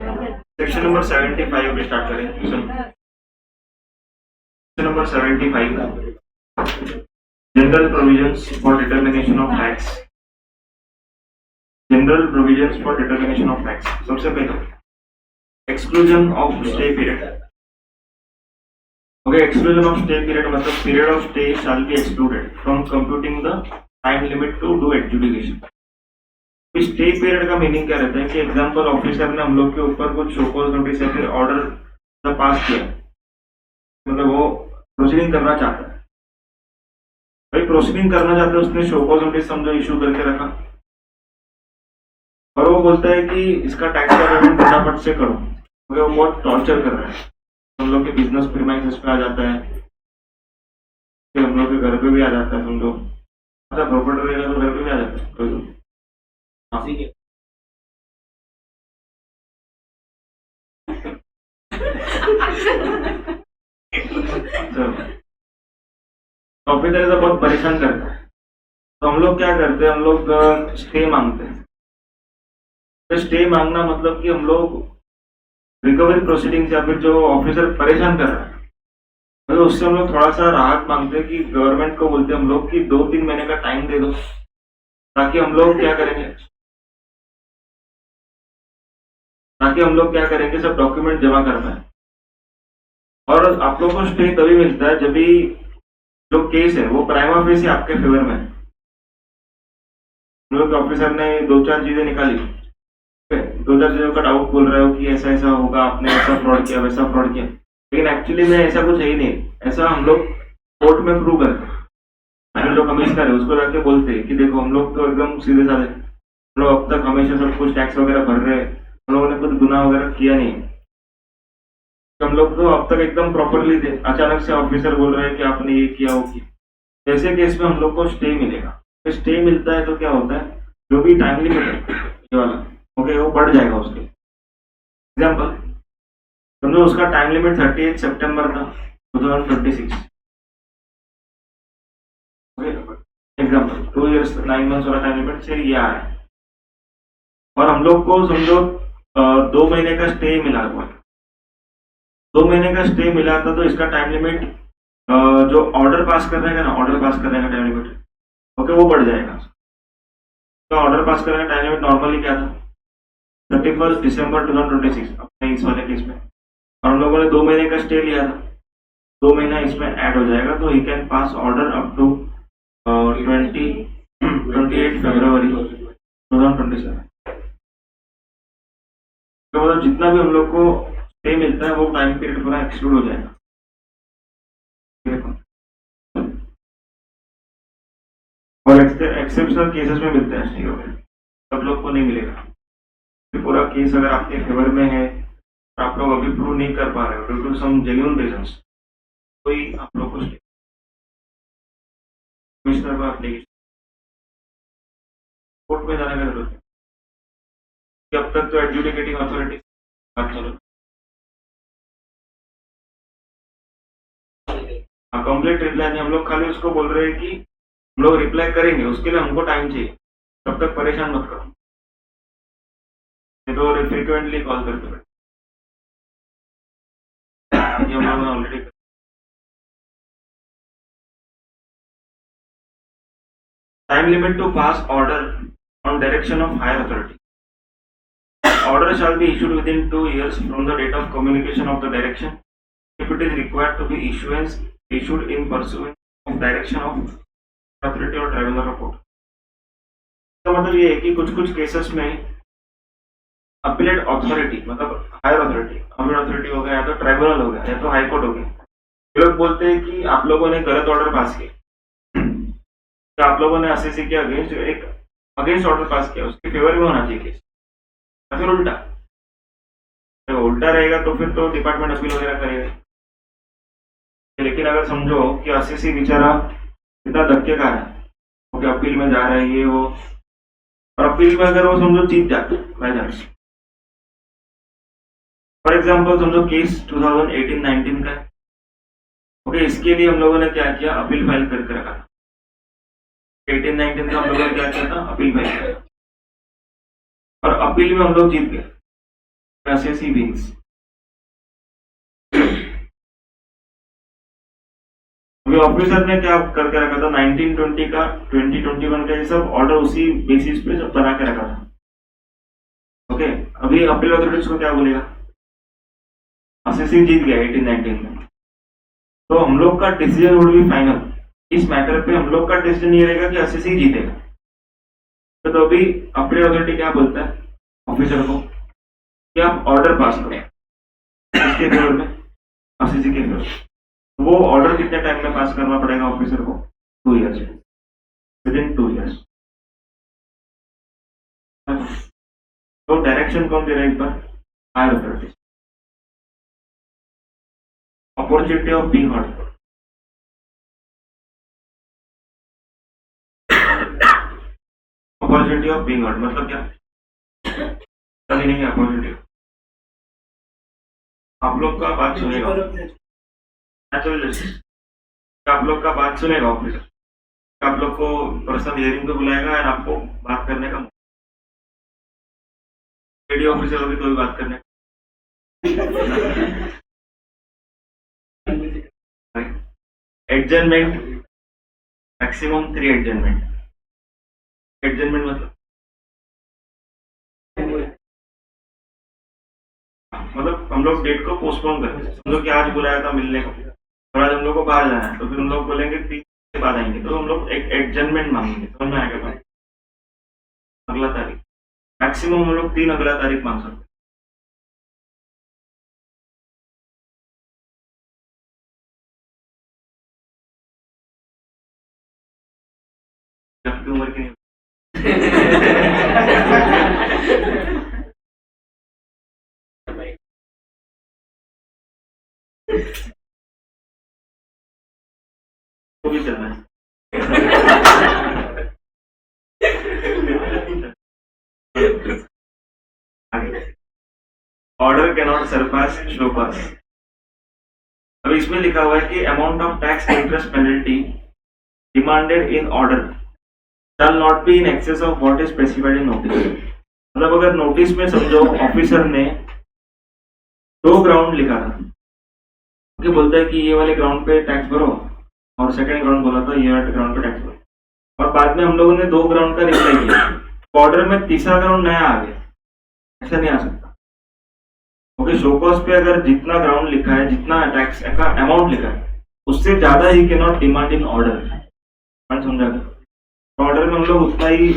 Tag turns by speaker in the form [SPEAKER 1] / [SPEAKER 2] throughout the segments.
[SPEAKER 1] Section number 75 पे start करें। Section number 75, general provisions for determination of tax. General provisions for determination of tax. सबसे पहले exclusion of stay period. Okay, exclusion of stay period मतलब period of stay shall be excluded from computing the time limit to do adjudication. Stay period का meaning क्या रहता है कि example officer ने हम लोग के ऊपर कुछ शोकॉज नोटिस या फिर ऑर्डर पास किया, मतलब वो प्रोसीडिंग करना चाहता है, भाई प्रोसीडिंग करना चाहता है, उसने शोकॉज नोटिस समझो इशू करके रखा और वो बोलता है कि इसका टैक्स का पेमेंट फटाफट से करो, क्योंकि वो बहुत टॉर्चर कर रहा है। हम लोग के बिजनेस प्रीमाइसेस पे आ जाता है, फिर हम लोग के घर पे भी आ जाता है, समझो अच्छा प्रॉपर्टी रहेगा तो घर पे भी आ जाता है। तो ऑफिसर ऐसा बहुत परेशान करता है, तो हम लोग क्या करते हैं, हम लोग स्टे मांगते हैं। तो स्टे मांगना मतलब कि हम लोग रिकवरी प्रोसीडिंग्स या फिर जो ऑफिसर परेशान कर रहा है, मतलब उससे हम लोग थोड़ा सा राहत मांगते हैं कि गवर्नमेंट को बोलते हैं हम लोग कि 2-3 महीने का टाइम दे दो, ताकि हम लोग क्या करेंगे सब डॉक्यूमेंट जमा कर पाए। और आप लोगों को स्टे तभी मिलता है जब भी जो केस है वो प्राइमा फेसी आपके फेवर में है। हम लोग ऑफिसर ने 2-4 चीजें निकाली, 2-4 चीजों का डाउट बोल रहे हो कि ऐसा ऐसा होगा, आपने ऐसा फ्रॉड किया वैसा फ्रॉड किया, लेकिन एक्चुअली में ऐसा कुछ है ही नहीं। ऐसा हम लोग कोर्ट में प्रूव करते हैं, जो कमिश्नर है उसको जाके बोलते हैं कि देखो हम लोग तो एकदम सीधे साधे, हम लोग अब तक हमेशा सब कुछ टैक्स वगैरह भर रहे हैं, हम लोगों ने कुछ गुनाह वगैरह किया नहीं, हम लोग तो अब तक एकदम प्रॉपरली थे। अचानक से ऑफिसर बोल रहे हैं कि आपने ये किया वो किया। ऐसे केस में हम लोग को स्टे मिलेगा। तो स्टे मिलता है तो क्या होता है, जो भी टाइम लिमिट है ये वाला, ओके, वो बढ़ जाएगा उसके। एग्जाम्पल समझो उसका टाइम लिमिट 30 सितंबर था 2026, एग्जाम्पल 2 years 9 months वाला टाइम लिमिट से ये आ रहा है, और हम लोग को समझो 2 महीने का स्टे मिला हुआ, 2 महीने का स्टे मिला था, तो इसका टाइम लिमिट जो ऑर्डर पास करने का ना, ऑर्डर पास करने का टाइम लिमिट, ओके, वो बढ़ जाएगा। तो ऑर्डर पास करने का टाइम लिमिट नॉर्मली क्या था, 31 दिसंबर 2026 अपने इस वाले केस में, और हम लोगों ने 2 महीने का स्टे लिया था, 2 महीना इसमें ऐड हो जाएगा, तो he can pass order up to 28 February 2027। तो मतलब जितना भी हम लोग को स्टे मिलता है वो टाइम पीरियड पूरा एक्सक्लूड हो जाएगा। और एक्सेप्शनल केसेस में मिलता है स्टे वगैरह, सब लोग को नहीं मिलेगा। पूरा केस अगर आपके फेवर में है और आप लोग अभी प्रूव नहीं कर पा रहे हो due to some genuine reasons, कोई आप लोग को कमिश्नर को एप्लीकेशन कोर्ट में जाने की जरूरत है, कि अब तक तो एडजुडिकेटिंग अथॉरिटी बात चलो कंप्लीट रिप्लाई नहीं, हम लोग खाली उसको बोल रहे हैं कि हम लोग रिप्लाई करेंगे, उसके लिए हमको टाइम चाहिए, तब तक परेशान मत करो, तो फ्रिक्वेंटली कॉल करते बैठे, ये हम लोगों ने already. Time limit to pass order on direction of higher authority. Order shall be issued within 2 years from the date of communication of the direction, if it is required to be issued in pursuance of direction of authority or tribunal report। तो मतलब ये है कि कुछ कुछ cases में appellate authority मतलब higher authority, appeal authority हो गया या तो ट्राइब्यूनल हो गया या तो हाई कोर्ट हो गया, ये लोग बोलते हैं कि आप लोगों ने गलत ऑर्डर पास किया, तो आप लोगों ने असेसी के अगेंस्ट एक अगेंस्ट ऑर्डर पास किया, उसके फेवर में होना चाहिए केस, फिर उल्टा, तो उल्टा रहेगा तो फिर तो डिपार्टमेंट अपील वगैरह करेगा। लेकिन अगर समझो कि असेसी बेचारा इतना धक्के खा रहा है, ओके, अपील में जा रहा है ये वो, और अपील में अगर वो समझो जीत जाता है बाय चांस, फॉर एग्जाम्पल समझो केस 2018-19 का है, ओके, इसके लिए हम लोगों ने क्या किया, अपील फाइल करके रखा था, 18-19 का हम लोगों ने क्या किया था, अपील फाइल किया, और अपील में हम लोग जीत गए, एसएससी विंस। अभी ऑफिसर ने क्या करके रखा था, 1920 का 2021 का ये सब ऑर्डर उसी बेसिस पे सब बना के रखा था। ओके, अभी अपील अथॉरिटी को क्या बोलेगा, एसएससी जीत गया 1819 में, तो हम लोग का डिसीजन वुड बी फाइनल। इस मैटर पे हम लोग का डिसीजन ये रहेगा कि एसएससी जीतेगा। तो अभी अपील अथॉरिटी क्या बोलता है ऑफिसर को कि आप ऑर्डर पास करो इसके फेवर में, एसएससी के फेवर। वो ऑर्डर कितने टाइम में पास करना पड़ेगा ऑफिसर को, 2 ईयर्स, विदिन 2 ईयर्स। तो डायरेक्शन कौन दे रहा है एक बार, higher authority. Opportunity of being heard, opportunity of being heard मतलब क्या मीनिंग है अपॉर्चुनिटी। आप लोग का बात सुनेगा, आप लोग का बात सुनेगा ऑफिसर, आप लोग को पर्सनल हियरिंग पे बुलाएगा और आपको बात करने का, एडी ऑफिसर होगी तो भी बात करने एडजर्नमेंट, मैक्सिमम 3 एडजर्नमेंट। एडजर्नमेंट मतलब हम लोग डेट को पोस्टपोन करते हैं। हम लोग आज बुलाया था मिलने को और आज हम लोग को बाहर जाना है, तो फिर हम लोग बोलेंगे 3 के बाद आएंगे, तो हम लोग एक एडजर्नमेंट मांगेंगे। समझ में आएगा भाई, अगला तारीख, मैक्सिमम हम लोग 3 अगला तारीख मांग सकते हैं। आपकी उम्र की नहीं वो भी चलना है। Order can not surpass show pass. अब इसमें लिखा हुआ है कि amount of tax interest penalty demanded in order shall not be in excess of what is specified in notice। मतलब अगर नोटिस में समझो ऑफिसर ने 2 ग्राउंड लिखा था, कि बोलता है कि ये वाले ग्राउंड पे टैक्स भरो, और सेकंड ग्राउंड बोला था ये वाले ग्राउंड पे टैक्स भरो, और बाद में हम लोगों ने 2 ग्राउंड का रिप्लाई किया, ऑर्डर में तीसरा ग्राउंड नया आ गया, ऐसा नहीं आ सकता। ओके, शो कॉस्ट पे अगर जितना ग्राउंड लिखा है, जितना टैक्स का अमाउंट लिखा है, उससे ज्यादा he can not demand in order. समझा, ऑर्डर में हम लोग उतना ही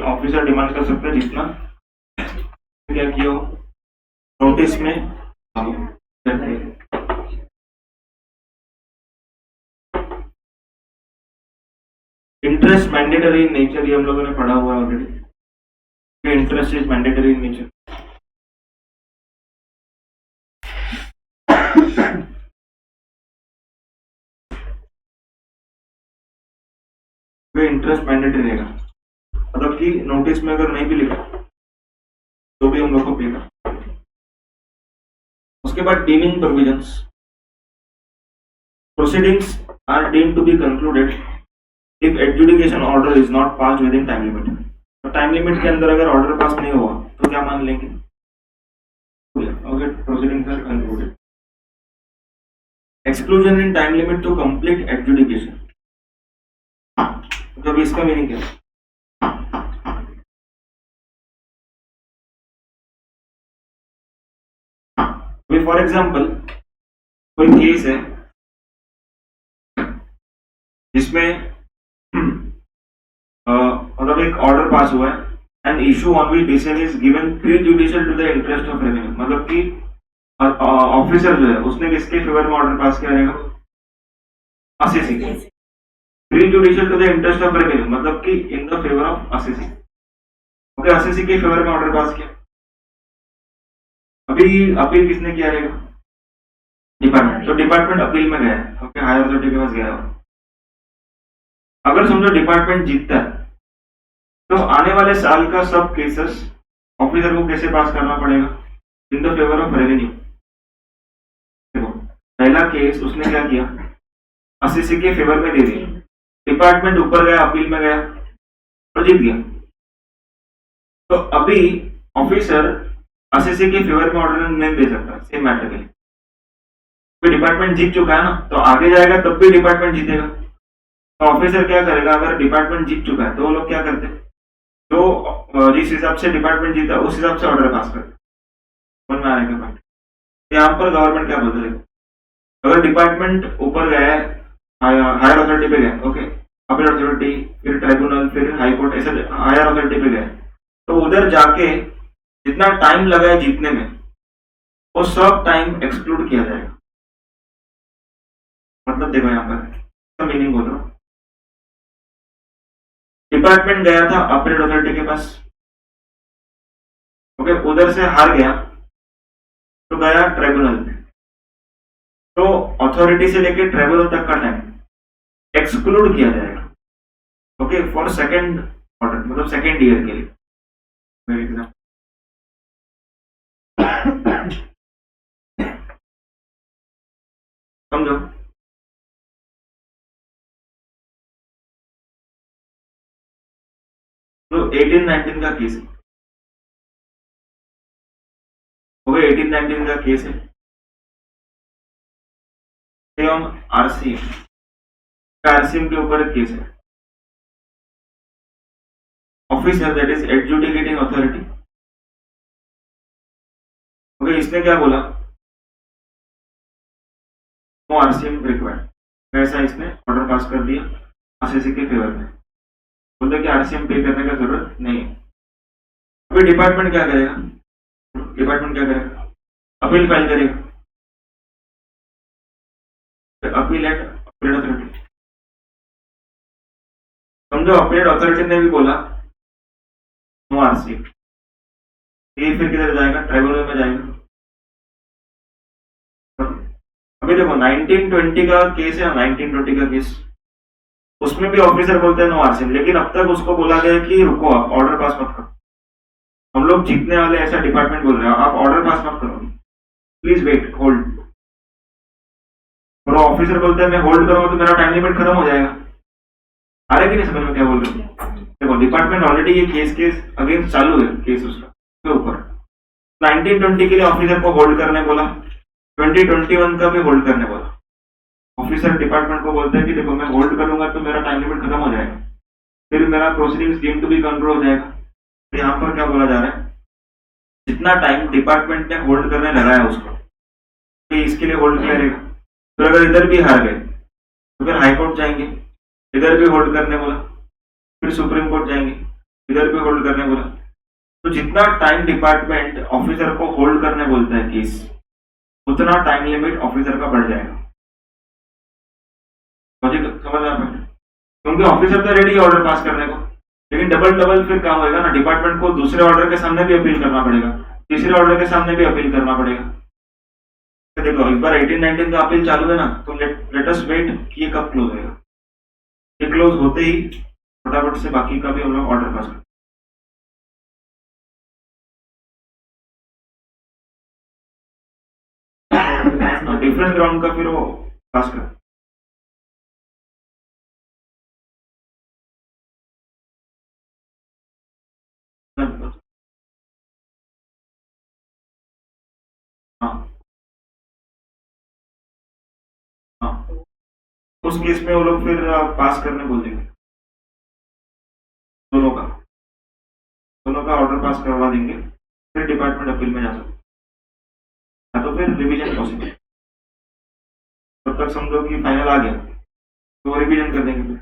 [SPEAKER 1] ऑफिसर डिमांड कर सकते हैं जितना क्या किया नोटिस में। इंटरेस्ट मैंडेटरी इन नेचर, ये हम लोगों ने पढ़ा हुआ है already. Interest is mandatory in nature. Interest mandatory रहेगा, मतलब कि नोटिस में अगर नहीं भी लिखा तो भी हम लोग को पे करना। उसके बाद deeming provisions, proceedings are deemed to be concluded if adjudication order is not passed within time limit. तो टाइम लिमिट के अंदर अगर ऑर्डर पास नहीं हुआ तो क्या मान लेंगे, proceedings are concluded. Exclusion in time limit to complete adjudication, तो इसका मीनिंग क्या है, फॉर एग्जाम्पल कोई केस है जिसमें मतलब एक ऑर्डर पास हुआ है and issue on which decision is given prejudicial to the interest of revenue. मतलब कि ऑफिसर जो है उसने किसके फेवर में ऑर्डर पास किया रहेगा, एसएससी के। Prejudicial to the interest of revenue मतलब कि in the favour of SSC. Okay, SSC के फेवर में ऑर्डर पास किया, अभी अपील किसने किया रहेगा, डिपार्टमेंट। तो डिपार्टमेंट अपील में गया, ओके, हायर अथॉरिटी के पास गया। अगर समझो डिपार्टमेंट जीतता है तो आने वाले साल का सब केसेस ऑफिसर को कैसे पास करना पड़ेगा, इन द फेवर ऑफ रेवेन्यू। देखो पहला केस उसने क्या किया, एसएससी के फेवर में दे दिया, डिपार्टमेंट ऊपर गया, अपील में गया और जीत गया। तो अभी ऑफिसर आरसीसी के फेवर में ऑर्डर नहीं दे सकता सेम मैटर के लिए। डिपार्टमेंट जीत चुका है ना, तो आगे जाएगा तब भी डिपार्टमेंट जीतेगा। तो ऑफिसर क्या करेगा, अगर डिपार्टमेंट जीत चुका है तो वो लोग क्या करते हैं, जो जिस हिसाब से डिपार्टमेंट जीता उस हिसाब से ऑर्डर पास करते। समझ में आ रहा है क्या? यहाँ पर गवर्नमेंट क्या बोलते हैं, अगर डिपार्टमेंट ऊपर गया है, हायर अथॉरिटी पे गया, ओके, अपील अथॉरिटी, फिर ट्राइब्यूनल, फिर हाई कोर्ट, ऐसे हायर अथॉरिटी पे गए, तो उधर जाके जितना टाइम लगा है जीतने में वो सब टाइम एक्सक्लूड किया जाएगा। मतलब देखो यहाँ पर मीनिंग बोल रहा हूँ, डिपार्टमेंट गया था अपील अथॉरिटी के पास, ओके, उधर से हार गया तो गया ट्राइब्यूनल में, तो अथॉरिटी से लेके ट्राइब्यूनल तक का टाइम एक्सक्लूड किया जाएगा, ओके, फॉर सेकेंड ऑर्डर, मतलब सेकेंड ईयर के लिए। समझो, तो 18-19 का केस है, ओके, 18-19 का केस है, आरसीएम के ऊपर केस है। Officer that is adjudicating authority, okay, इसने क्या बोला, नो आरसीएम रिक्वायर्ड, कैसा इसने ऑर्डर पास कर दिया आरसीसी के फेवर में, बोलते कि आरसीएम पे करने का जरूरत नहीं है। अभी डिपार्टमेंट क्या करेगा, अपील फाइल करेगा, अपील एट अपील अथॉरिटी। समझो अपील अथॉरिटी ने भी बोला नो आरसीएम, ये फिर किधर जाएगा, ट्राइब्यूनल में जाएगा। अभी देखो 1920 का केस है, 1920 का केस, उसमें भी ऑफिसर बोलते हैं नो आरसीएम, लेकिन अब तक उसको बोला गया कि रुको, आप ऑर्डर पास मत करो, हम लोग जीतने वाले, ऐसा डिपार्टमेंट बोल रहे हैं, आप ऑर्डर पास मत करो, प्लीज वेट, होल्ड। और ऑफिसर बोलते हैं मैं होल्ड करूंगा तो मेरा टाइम लिमिट खत्म हो जाएगा। आ रहा है कि नहीं समझ में क्या बोल रहे हो? देखो डिपार्टमेंट ऑलरेडी ये केस अगेंस्ट चालू है, केस उसका के ऊपर। 1920 के लिए ऑफिसर को होल्ड करने बोला, 2021 का भी होल्ड करने बोला। ऑफिसर डिपार्टमेंट को बोलता है कि देखो मैं होल्ड करूंगा तो मेरा टाइम लिमिट खत्म हो जाएगा, फिर मेरा proceedings deem to be control हो जाएगा। तो यहाँ पर क्या बोला जा रहा है, जितना टाइम डिपार्टमेंट ने होल्ड करने लगाया उसको, तो इसके लिए होल्ड करेगा। फिर अगर इधर भी हार गए तो फिर हाई कोर्ट जाएंगे, इधर भी होल्ड करने बोला, फिर सुप्रीम कोर्ट जाएंगे, इधर भी होल्ड करने बोला। तो जितना टाइम डिपार्टमेंट ऑफिसर को होल्ड करने बोलता है केस, उतना टाइम लिमिट ऑफिसर का बढ़ जाएगा। समझ रहे हैं? क्योंकि ऑफिसर तो रेडी ऑर्डर पास करने को, लेकिन डबल फिर काम होगा ना, डिपार्टमेंट को दूसरे ऑर्डर के सामने भी अपील करना पड़ेगा, तीसरे ऑर्डर के सामने भी अपील करना पड़ेगा। तो देखो इस बार 18-19 का अपील चालू है ना, तो लेट अस वेट कि ये कब क्लोज होगा। ये क्लोज होते ही फटाफट से बाकी का भी हम लोग ऑर्डर पास करें। डिफरेंस ग्राउंड का फिर वो पास कर। उस केस में वो लोग फिर पास करने बोल देंगे, दोनों का ऑर्डर पास करवा देंगे, फिर डिपार्टमेंट अपील में जा सकते, तो फिर रिवीजन पॉसिबल। तब तक समझो कि फाइनल आ गया तो रिवीजन कर देंगे फिर।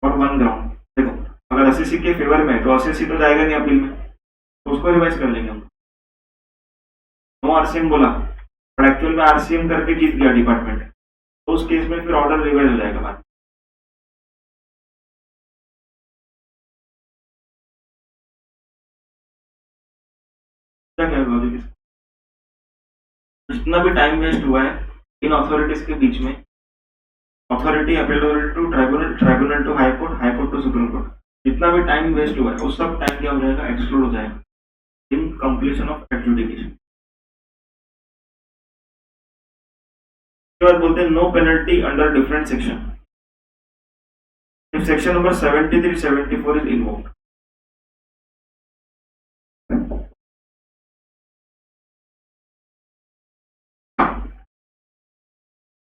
[SPEAKER 1] और वन ग्राउंड देखो, अगर एसएससी के फेवर में तो एसएससी तो जाएगा नहीं अपील में, तो उसको रिवाइज कर लेंगे हम। नो आरसीएम बोला पर एक्चुअल में आरसीएम करके जीत गया डिपार्टमेंट, तो उस केस में फिर ऑर्डर रिवाइज हो जाएगा बाद। जितना भी टाइम वेस्ट हुआ है इन अथॉरिटीज के बीच में, authority appeal to tribunal, tribunal to high court, high court to supreme court, जितना भी टाइम वेस्ट हुआ है उस सब टाइम क्या हो जाएगा, एक्सक्लूड हो जाएगा इन कंप्लीशन ऑफ एडजुडिकेशन। उसके बाद बोलते हैं no penalty under different section if section number 73-74 is invoked.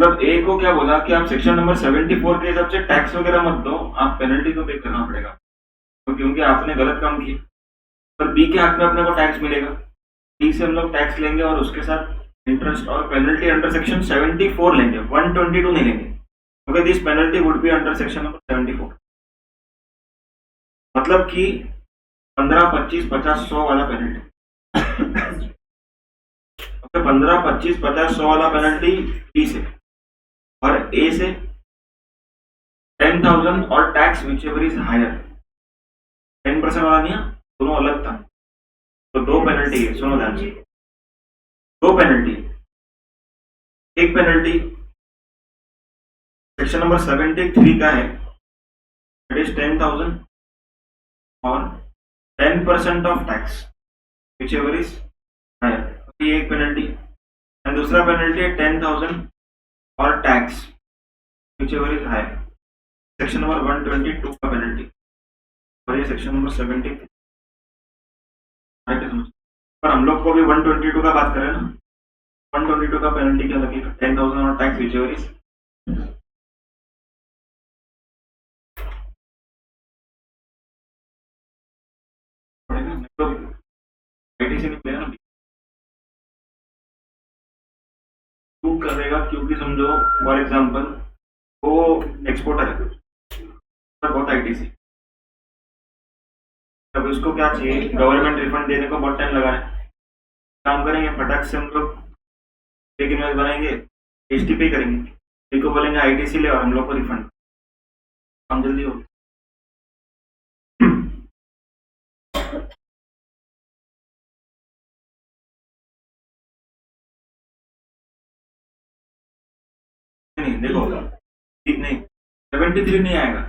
[SPEAKER 1] मतलब ए को क्या बोला कि आप सेक्शन नंबर 74 के हिसाब से टैक्स वगैरह मत दो, आप पेनल्टी तो पे करना पड़ेगा तो क्योंकि आपने गलत काम किया। पर बी के हाथ में अपने को टैक्स मिलेगा, बी से हम लोग टैक्स लेंगे और उसके साथ इंटरेस्ट और पेनल्टी अंडर सेक्शन 74 लेंगे, 122 नहीं लेंगे क्योंकि this penalty would be under section number 74। मतलब कि 15, 25, 50, 100 वाला पेनल्टी। ओके, 15, 25, 50, 100 वाला पेनल्टी बी से, और ए से 10,000 और tax which ever is higher. 10% वाला नहीं है, दोनों अलग था। तो दो पेनल्टी है, सुनो ध्यान से, दो पेनल्टी। एक पेनल्टी सेक्शन नंबर 73 का है, इट इज 10,000 और 10% of tax which ever is higher, ये एक पेनल्टी। एंड दूसरा पेनल्टी है 10,000 और tax which ever is higher, section number 122 का पेनल्टी, और ये सेक्शन नंबर 73। पर हम लोग को भी 122 का बात करें ना, 122 का पेनल्टी क्या लगेगा, 10,000 और टैक्स विच एवर इज। तो आईटीसी नहीं मिलेगा ना, क्यों करेगा, क्योंकि समझो फॉर एग्जांपल वो एक्सपोर्टर है, बहुत आईटीसी, अब उसको क्या चाहिए, गवर्नमेंट रिफंड देने को बहुत टाइम लगा है। काम करेंगे फटाक से हम लोग एक इनवॉइस बनाएंगे, एचटी पे करेंगे, इनको बोलेंगे आईटीसी ले और हम लोग को रिफंड, काम जल्दी हो। नहीं देखो, नहीं 73 नहीं आएगा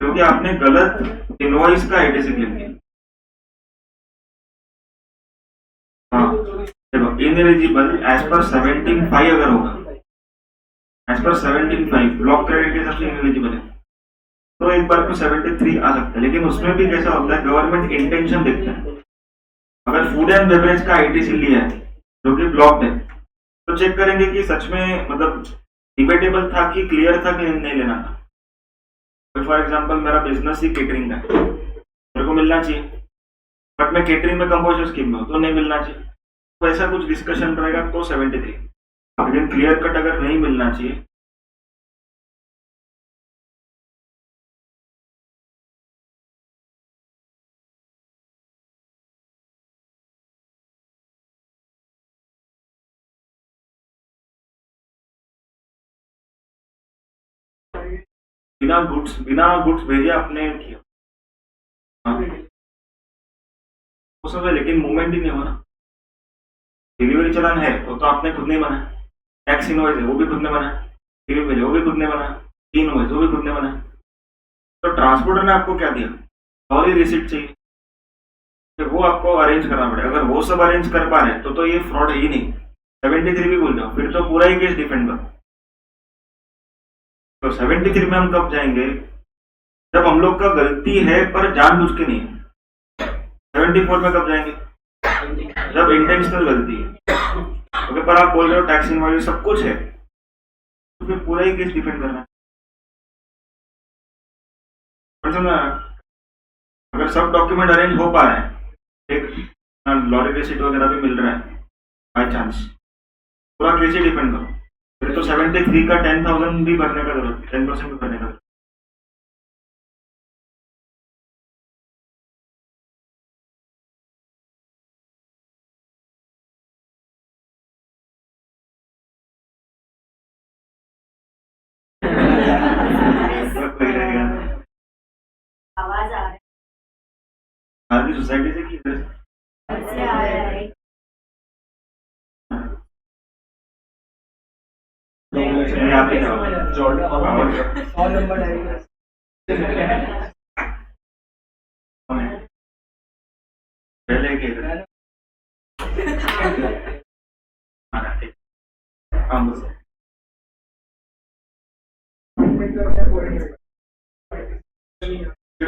[SPEAKER 1] क्योंकि आपने गलत इनवॉइस का आईटीसी क्लेम किया। हाँ देखो, इनएलिजिबल एज पर 17(5) अगर होगा, एज पर 17(5) ब्लॉक क्रेडिट के हिसाब से इनएलिजिबल है, तो एक बार को 73 आ सकता है। लेकिन उसमें भी कैसा होता है, गवर्नमेंट इंटेंशन देखता है। अगर फूड एंड बेवरेज का आईटीसी लिया है जो कि ब्लॉक्ड है, तो चेक करेंगे कि सच में मतलब डिबेटेबल था कि क्लियर था कि नहीं लेना था। फॉर एग्जांपल मेरा बिजनेस ही केटरिंग का है, मेरे को मिलना चाहिए, बट मैं केटरिंग में कंपोजर स्कीम में हूँ तो नहीं मिलना चाहिए, तो ऐसा कुछ डिस्कशन रहेगा तो 73। लेकिन क्लियर कट अगर नहीं मिलना चाहिए, बिना गुड्स भेजे आपने किया, हाँ वो सब है, लेकिन मूवमेंट ही नहीं हुआ ना। डिलीवरी चलान है तो आपने खुद नहीं बनाया, टैक्स इनवॉइस है वो भी खुद ने बनाया, डिलीवरी वो भी खुद ने बनाया, इनवॉइस वो भी खुद ने बनाया। तो ट्रांसपोर्टर ने आपको क्या दिया, और ही रिसिप्ट चाहिए, फिर वो आपको अरेंज करना पड़ेगा। अगर वो सब अरेंज कर पा रहे हैं तो ये फ्रॉड है ही नहीं, 73 भी भूल जाओ, फिर तो पूरा ही केस डिफेंड करो। तो 73 में हम कब जाएंगे, जब हम लोग का गलती है पर जानबूझ के नहीं है। 74 में कब जाएंगे, जब इंटेंशनल गलती है। ओके, पर आप बोल रहे हो टैक्स इनवॉइस सब कुछ है, तो फिर पूरा ही केस डिफेंड करना है। अगर सब डॉक्यूमेंट अरेंज हो पा रहे हैं, एक लॉरी रिसिट वगैरह भी मिल रहा है बाई चांस, पूरा केस ही डिफेंड करो, फिर तो 73 का 10,000 भी भरने का जरूरत है, 10% भी भरने का।
[SPEAKER 2] आवाज आ रही है,
[SPEAKER 1] आरबी सोसाइटी से की इधर
[SPEAKER 2] से आ रहा है।
[SPEAKER 1] नहीं, आप ही जाओ।
[SPEAKER 3] और नंबर
[SPEAKER 1] पहले के इधर हाँ बस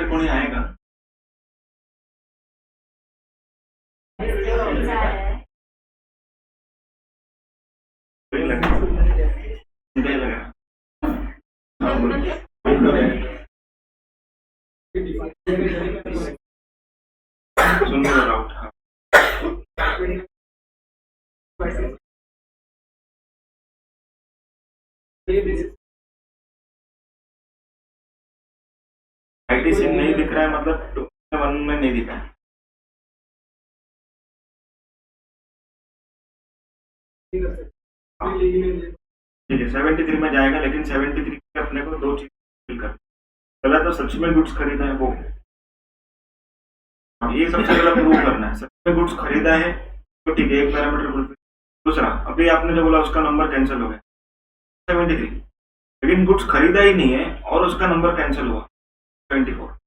[SPEAKER 1] कोई आएगा, कोई लगेगा। ठीक है 73 में जाएगा, लेकिन 73 में अपने को दो चीज फिल कर, पहला तो सच में गुड्स खरीदा है वो, ये सबसे पहला प्रूव करना है, सच में गुड्स खरीदा है तो ठीक है, एक पैरामीटर फुलफिल। दूसरा, अभी आपने जो बोला उसका नंबर कैंसिल हो गया 73, लेकिन गुड्स खरीदा ही नहीं है और उसका नंबर कैंसिल हुआ 74।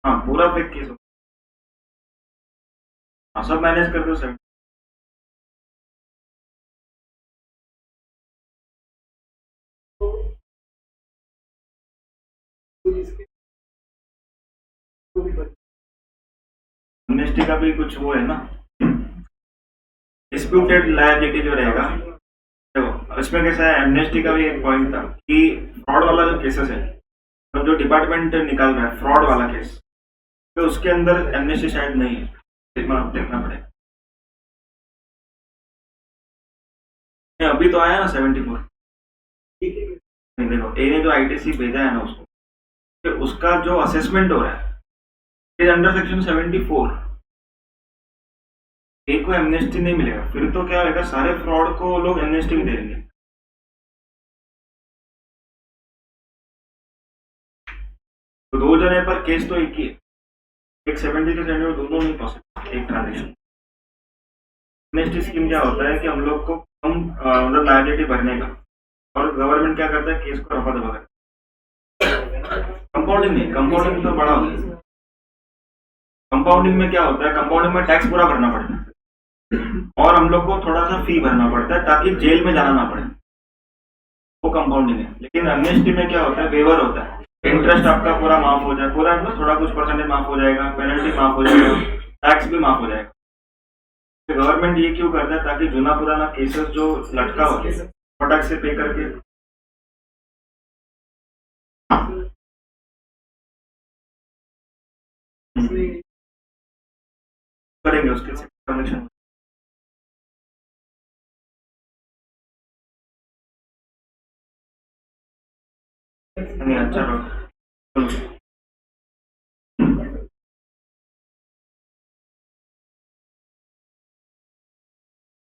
[SPEAKER 1] हाँ पूरा फेक केस हो, हाँ सब मैनेज कर दो 70। एमनेस्टी का भी कुछ वो है ना, डिस्प्यूटेड लायबिलिटी जो रहेगा, देखो इसमें कैसा है, एमनेस्टी का भी एक पॉइंट था कि फ्रॉड वाला जो केसेस है, तो जो डिपार्टमेंट निकाल रहा है फ्रॉड वाला केस, तो उसके अंदर एमनेस्टी शायद नहीं है, देखना पड़ेगा। अभी तो आया ना 74, नहीं देखो ए ने जो आईटीसी भेजा है ना उसको, तो उसका जो असेसमेंट हो रहा है इज अंडर सेक्शन 74, ए को एमनेस्टी नहीं मिलेगा, फिर तो क्या होगा, सारे फ्रॉड को लोग एमनेस्टी भी दे देंगे। तो दो जने पर केस तो एक ही है, एक 70 के सेंटर दोनों नहीं पॉसिबल एक ट्रांजेक्शन। एमनेस्टी स्कीम क्या होता है कि हम लोग को कम मतलब लायबिलिटी भरने का, और गवर्नमेंट क्या करता है, केस को रफा दफा करता है। कंपाउंडिंग नहीं, कंपाउंडिंग तो बड़ा होता है। कंपाउंडिंग में क्या होता है, कंपाउंडिंग में टैक्स पूरा भरना पड़ता है और हम लोग को थोड़ा सा फी भरना पड़ता है ताकि जेल में जाना ना पड़े, वो कंपाउंडिंग है। लेकिन एमनेस्टी में क्या होता है, वेवर होता है, इंटरेस्ट आपका पूरा माफ हो जाए, पूरा मतलब थोड़ा कुछ परसेंटेज माफ हो जाएगा, पेनल्टी माफ हो जाएगा, टैक्स भी माफ हो जाएगा। तो गवर्नमेंट ये क्यों करता है, ताकि जुना पुराना केसेस जो लटका हो फटाक से पे करके। करेंगे उसके से कनेक्शन। नहीं अच्छा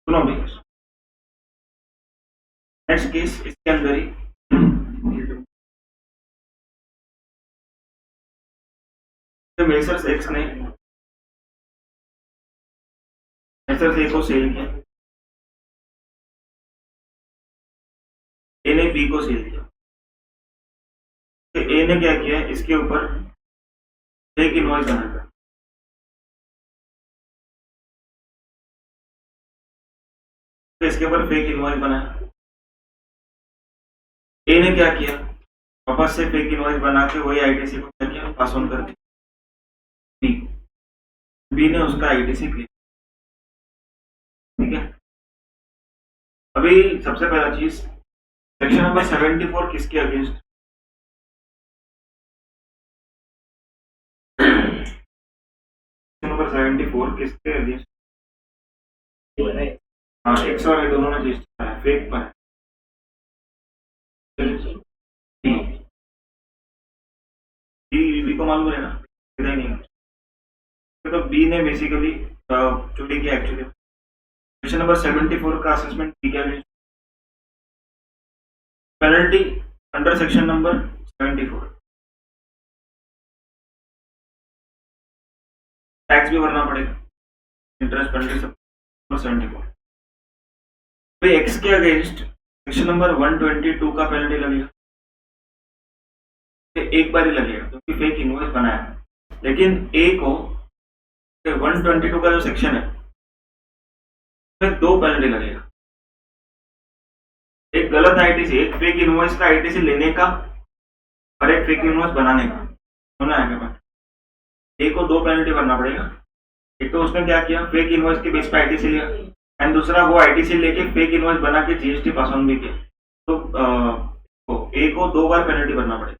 [SPEAKER 1] सुनो भी, नेक्स्ट केस इसके अंदर ही मेसर्स एक्स ने मेसर्स ए को सेल किया, ए ने बी को सेल किया। तो ए ने क्या किया, इसके ऊपर एक इनवॉइस बनाया, तो इसके ऊपर फेक इनवॉइस बनाया। ए ने क्या किया, वापस से फेक इनवॉइस बना के वही आईटीसी को क्या किया, पास ऑन कर दिया। बी ने उसका आईटीसी किया, ठीक है। अभी सबसे पहला चीज, सेक्शन नंबर 74 किसके अगेंस्ट, नंबर 74 किसके अगेंस्ट, हाँ एक्स और ए दोनों ने रजिस्टर है, फेक पर है। बी को मालूम रहेगा, इधर नहीं, तो बी ने बेसिकली चोरी किया एक्चुअली। क्वेश्चन नंबर 74 का असेसमेंट बी क्या है, penalty under section number 74, tax भी भरना पड़ेगा, इंटरेस्ट पेनल्टी सब 74। तो एक्स के अगेंस्ट सेक्शन नंबर 122 का पेनल्टी लगेगा, एक बार ही लगेगा क्योंकि फेक इनवॉइस बनाया। लेकिन ए को 122 का जो सेक्शन है उसमें दो पेनल्टी लगेगा, एक गलत आईटीसी, एक फेक इनवॉइस का आईटीसी लेने का और एक फेक इनवॉइस बनाने का, दोनों आएगा। ए को दो पेनल्टी भरना पड़ेगा, एक तो उसने क्या किया, फेक इनवॉइस के बेस पे आईटीसी लिया, एंड दूसरा वो आईटीसी लेके फेक इनवॉइस बना के जीएसटी पास ऑन भी किया। तो ए को दो बार पेनल्टी भरना पड़ेगा।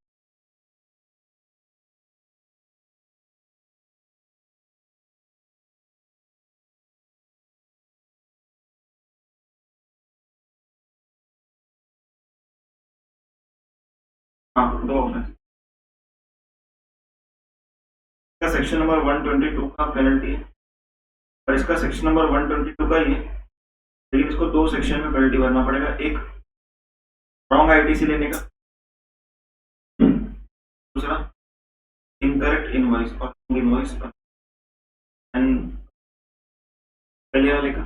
[SPEAKER 1] हाँ दो ऑप्शन, सेक्शन नंबर 122 का पेनल्टी है और इसका सेक्शन नंबर 122 का ही है, लेकिन इसको दो सेक्शन में पेनल्टी भरना पड़ेगा, एक रॉन्ग आईटीसी लेने का, दूसरा इनकरेक्ट इनवॉइस और इनवॉइस एंड पहले वाले का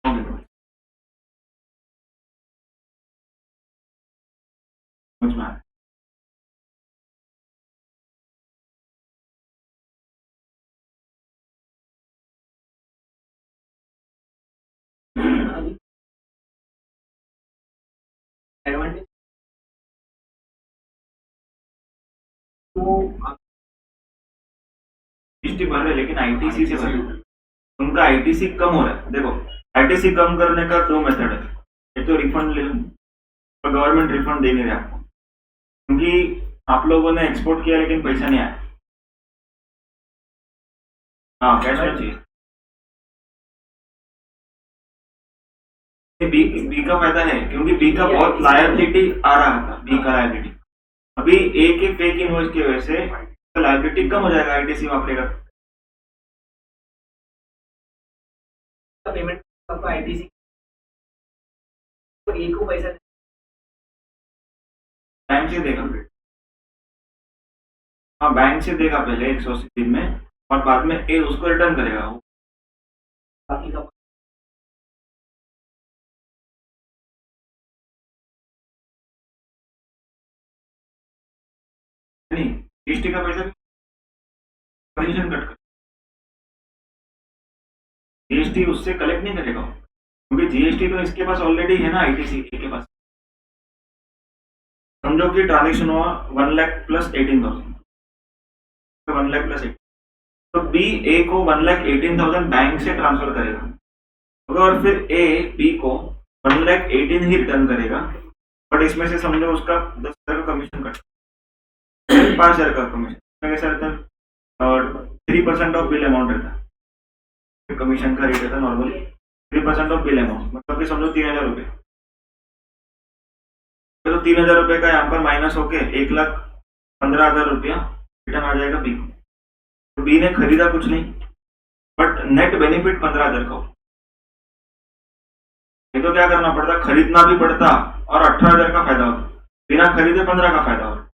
[SPEAKER 1] wrong invoice। समझ में आया?
[SPEAKER 3] एडवांटेज वो
[SPEAKER 1] जीएसटी भर रहे लेकिन आईटीसी से भर रहे, उनका आईटीसी कम हो रहा है। देखो आईटीसी कम करने का दो मेथड है, एक तो रिफंड ले लो, और गवर्नमेंट रिफंड दे नहीं रहा आपको, क्योंकि आप लोगों ने एक्सपोर्ट किया लेकिन पैसा नहीं आया। हाँ कैश में चाहिए। बी का फायदा है क्योंकि बी का बहुत लायबिलिटी आ रहा था, बी का लायबिलिटी अभी ए के फेक इनवॉइस की वजह से लायबिलिटी कम हो जाएगा, आईटीसी वापरेगा।
[SPEAKER 3] पेमेंट आपका आईटीसी तो एक को पैसा
[SPEAKER 1] बैंक से देगा, हाँ बैंक से देगा पहले 180 दिन में, और बाद में ए उसको रिटर्न करेगा वो।
[SPEAKER 3] बाकी का
[SPEAKER 1] नहीं, जीएसटी का पैसा कमीशन कट कर, जीएसटी उससे कलेक्ट नहीं करेगा, क्योंकि जीएसटी तो इसके पास ऑलरेडी है ना, आईटीसी के पास। समझो कि ट्रांजेक्शन हुआ 1 लाख प्लस 18,000, 1 लाख प्लस 18, तो बी ए को 1,18,000 बैंक से ट्रांसफर करेगा, और फिर ए बी को 1,18,000 ही रिटर्न करेगा, बट इसमें से समझो उसका 10,000 का कमीशन कट, 5,000 का कमीशन कैसा रहता है, और 3% ऑफ बिल अमाउंट रहता है, कमीशन का रेट रहता है नॉर्मली 3% ऑफ बिल अमाउंट, मतलब कि समझो 3,000 रुपये, तो 3,000 रुपये का यहाँ पर माइनस होके 1,15,000 रुपया रिटर्न आ जाएगा बी को। तो बी ने खरीदा कुछ नहीं, बट नेट बेनिफिट 15,000 का हो। ये तो क्या करना पड़ता, खरीदना भी पड़ता और 18,000 का फायदा होता, बिना खरीदे 15 का फायदा होता।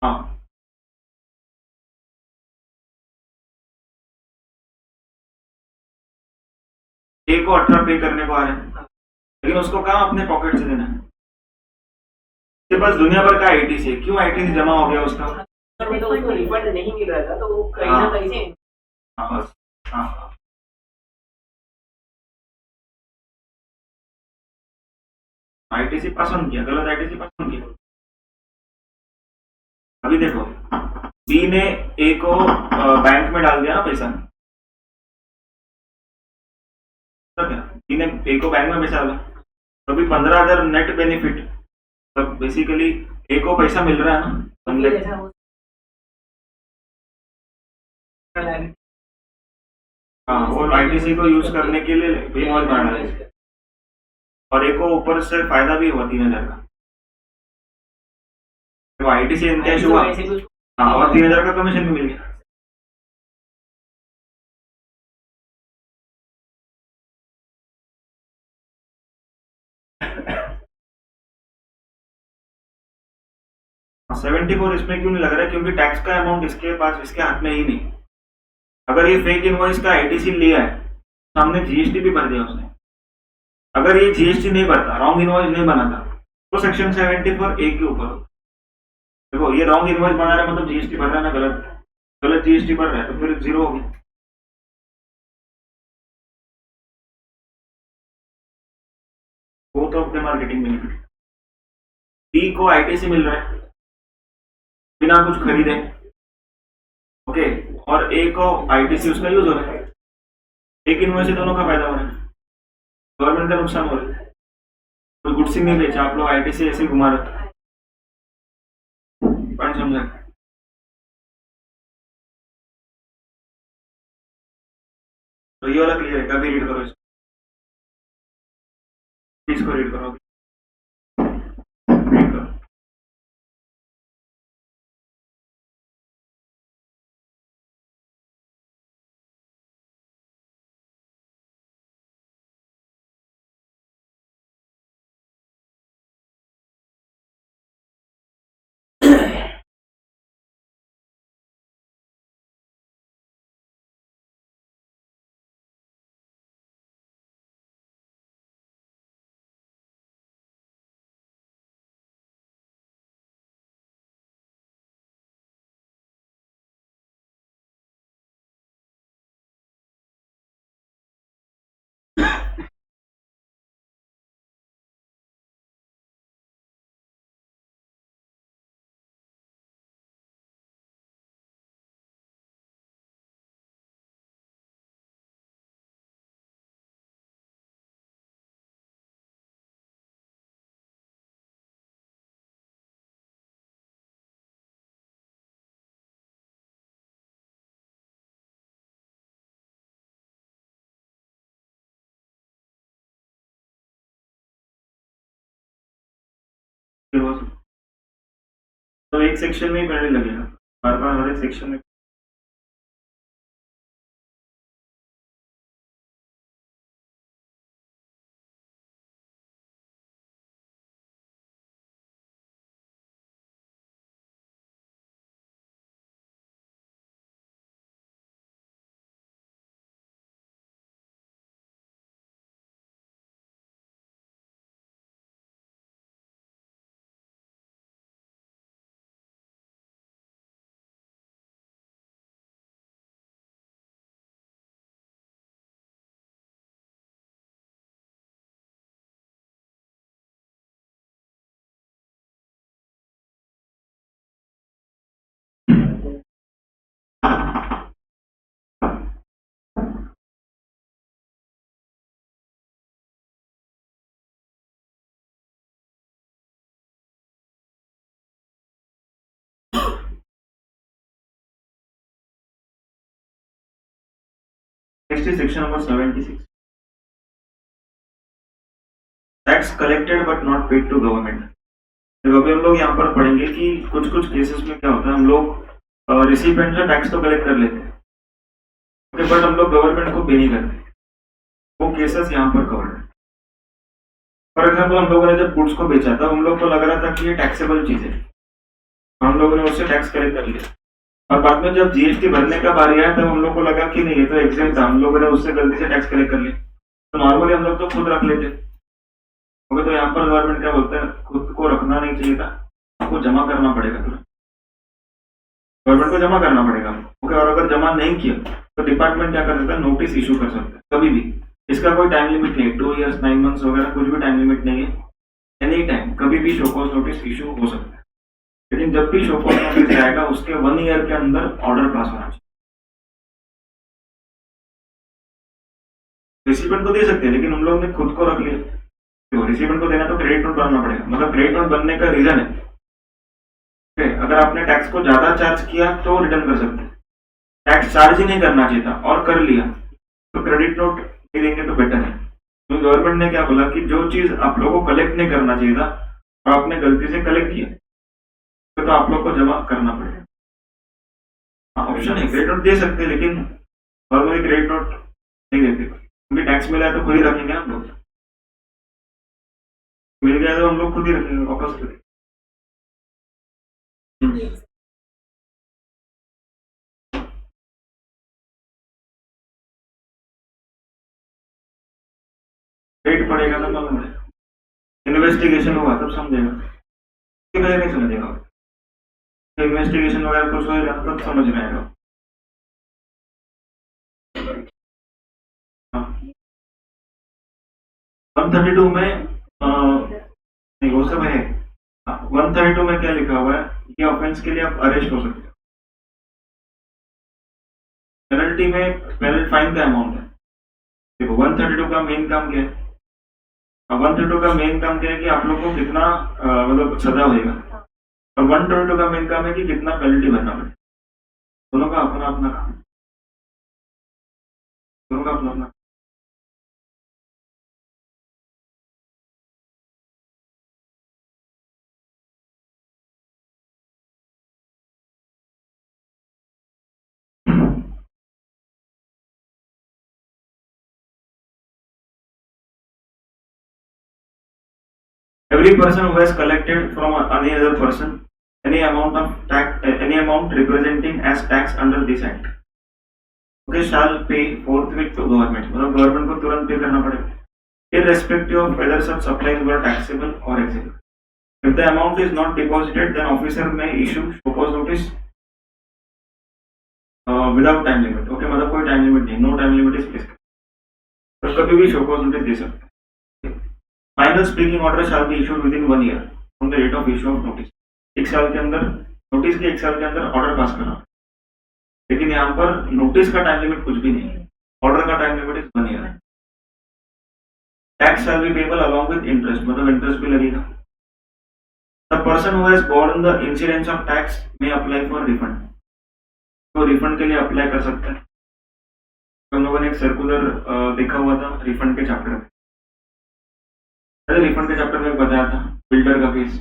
[SPEAKER 1] हाँ ए को 18 पे करने को आ रहे हैं, लेकिन उसको कहाँ अपने पॉकेट से देना है, उसके पास दुनिया भर का आईटीसी है, क्यों आईटीसी जमा हो गया उसका,
[SPEAKER 3] तो उसको रिफंड नहीं मिल रहा था, तो वो कहीं ना कहीं से
[SPEAKER 1] हाँ बस हाँ आईटीसी पास ऑन किया, गलत आईटीसी पास ऑन किया। अभी देखो बी ने ए को बैंक में डाल दिया ना पैसा, बी ने ए को बैंक में पैसा डाला, तो अभी 15,000 नेट बेनिफिट, तब बेसिकली ए को पैसा मिल रहा है ना, हाँ वो आईटीसी को यूज करने के लिए इन्वॉइस बनाना है, और एक को ऊपर से फायदा भी हुआ 3,000 का, तो आईटीसी इनकैश हुआ, हाँ और 3,000 का कमीशन भी मिल गया। 74 इसमें क्यों नहीं लग रहा है, क्योंकि टैक्स का अमाउंट इसके पास, इसके हाथ में ही नहीं। अगर ये फेक इनवॉइस का आईटीसी लिया है, सामने जीएसटी भी भर दिया उसने, अगर ये जीएसटी नहीं भरता, रॉन्ग इनवॉइस नहीं बनाता, तो सेक्शन 74 ए के ऊपर। देखो ये रॉन्ग इनवॉइस बना रहा है मतलब जीएसटी भर रहा है ना, गलत जीएसटी भर रहा है, तो फिर जीरो होगी। Both of the marketing benefit, B को आईटीसी मिल रहा है बिना कुछ खरीदे, ओके, और ए को आईटीसी उसका यूज हो रहा है, एक इनवॉइस से दोनों का फायदा हो रहा है, गवर्नमेंट का नुकसान हो रहा है, कोई गुड्स ही नहीं बेचा, आप लोग आईटीसी ऐसे ही घुमा रहे थे, पॉइंट समझा। तो ये वाला क्लियर है, कभी रीड करो इसको रीड करो, रीड करो। बस, तो एक सेक्शन में ही पेनल्टी लगेगा, बार बार हर एक सेक्शन में। Next is section number 76, tax collected but not paid to government. देखो अभी हम लोग यहाँ पर पढ़ेंगे कि कुछ कुछ केसेस में क्या होता है, हम लोग रिसिपेंट से टैक्स तो कलेक्ट कर लेते हैं, बट हम लोग गवर्नमेंट को पे नहीं करते, वो केसेस यहाँ पर कवर्ड है। फॉर एग्जाम्पल हम लोगों ने जब गुड्स को बेचा था, हम लोग को लग रहा था कि ये टैक्सेबल चीज है, हम लोगों ने उससे टैक्स कलेक्ट कर लिया, और बाद में जब जीएसटी भरने का बारी आया तब हम लोग को लगा कि नहीं ये तो एग्जेम्प्ट था, हम लोगों ने उससे गलती से टैक्स कलेक्ट कर लिया। तो नॉर्मली हम लोग तो खुद रख लेते, ओके, तो यहाँ पर गवर्नमेंट क्या बोलता है, खुद को रखना नहीं चाहिए था, आपको जमा करना पड़ेगा, तुरंत गवर्नमेंट को जमा करना पड़ेगा, ओके। और अगर जमा नहीं किया तो डिपार्टमेंट क्या कर सकता है, नोटिस इशू कर सकता है कभी भी। इसका कोई टाइम लिमिट नहीं है, 2 years 9 months वगैरह कुछ भी टाइम लिमिट नहीं है, एनी टाइम कभी भी शो कॉज नोटिस इशू हो सकता है। लेकिन जब भी शो कॉज नोटिस आएगा उसके 1 year के अंदर ऑर्डर पास होना चाहिए। रिसिपेंट को दे सकते हैं, लेकिन हम लोग ने खुद को रख लिया, तो रिसिपेंट को देना तो क्रेडिट नोट बनाना पड़ेगा, मतलब क्रेडिट नोट बनने का रीजन है, अगर आपने टैक्स को ज्यादा चार्ज किया तो रिटर्न कर सकते हैं, टैक्स चार्ज ही नहीं करना चाहिए था और कर लिया तो क्रेडिट नोट नहीं देंगे तो बेटर है। तो गवर्नमेंट ने क्या बोला कि जो चीज आप लोगों को कलेक्ट नहीं करना चाहिए था और आपने गलती से कलेक्ट किया तो आप लोग को जमा करना पड़ेगा। ऑप्शन है, क्रेडिट नोट दे सकते हैं, लेकिन नॉर्मली क्रेडिट नोट नहीं देते, क्योंकि टैक्स मिला है तो खुद ही रखेंगे हम लोग, मिल गया तो हम लोग खुद ही रखेंगे, वापस करेंगे। रेट पड़ेगा तो मालूम है, इन्वेस्टिगेशन होगा तब समझेगा, उसके पहले नहीं समझेगा, इन्वेस्टिगेशन वगैरह कुछ होगा तब समझ में आएगा। 132 में नहीं, वो सब है। 132 में क्या लिखा हुआ है, ये ऑफेंस के लिए आप अरेस्ट हो सकते हो। पेनल्टी में पेनल्टी फाइन का अमाउंट है। देखो 132 का मेन काम क्या है, 132 का मेन काम क्या है कि आप लोग को कितना मतलब सजा होगा, और 122 का मेन काम है कि कितना पेनल्टी भरना पड़े। दोनों का अपना अपना काम, दोनों का अपना अपना। Every person who has collected from any other person any amount of tax, any amount representing as tax under this act, okay, shall pay forthwith to government. मतलब गवर्नमेंट को तुरंत पे करना पड़ेगा, irrespective of whether such supplies were taxable or exempt. If the amount is not deposited, then officer may issue show cause notice without time limit. Okay, मतलब कोई time limit नहीं, no time limit is prescribed, तो कभी भी show cause notice दे सकते हैं। Final speaking order shall be issued within 1 year from the date of issue of notice. 1 साल के अंदर नोटिस के 1 साल के अंदर ऑर्डर पास करना, लेकिन यहाँ पर नोटिस का टाइम लिमिट कुछ भी नहीं है, ऑर्डर का time limit is 1 year। Tax shall be payable along with interest, मतलब इंटरेस्ट भी लगेगा। The person who has borne the incidence of tax may apply for refund, तो रिफंड के लिए अप्लाई कर सकते हैं। हम लोगों ने एक सर्कुलर देखा हुआ था रिफंड के चैप्टर में, रिफंड के चैप्टर में बताया था बिल्डर का केस,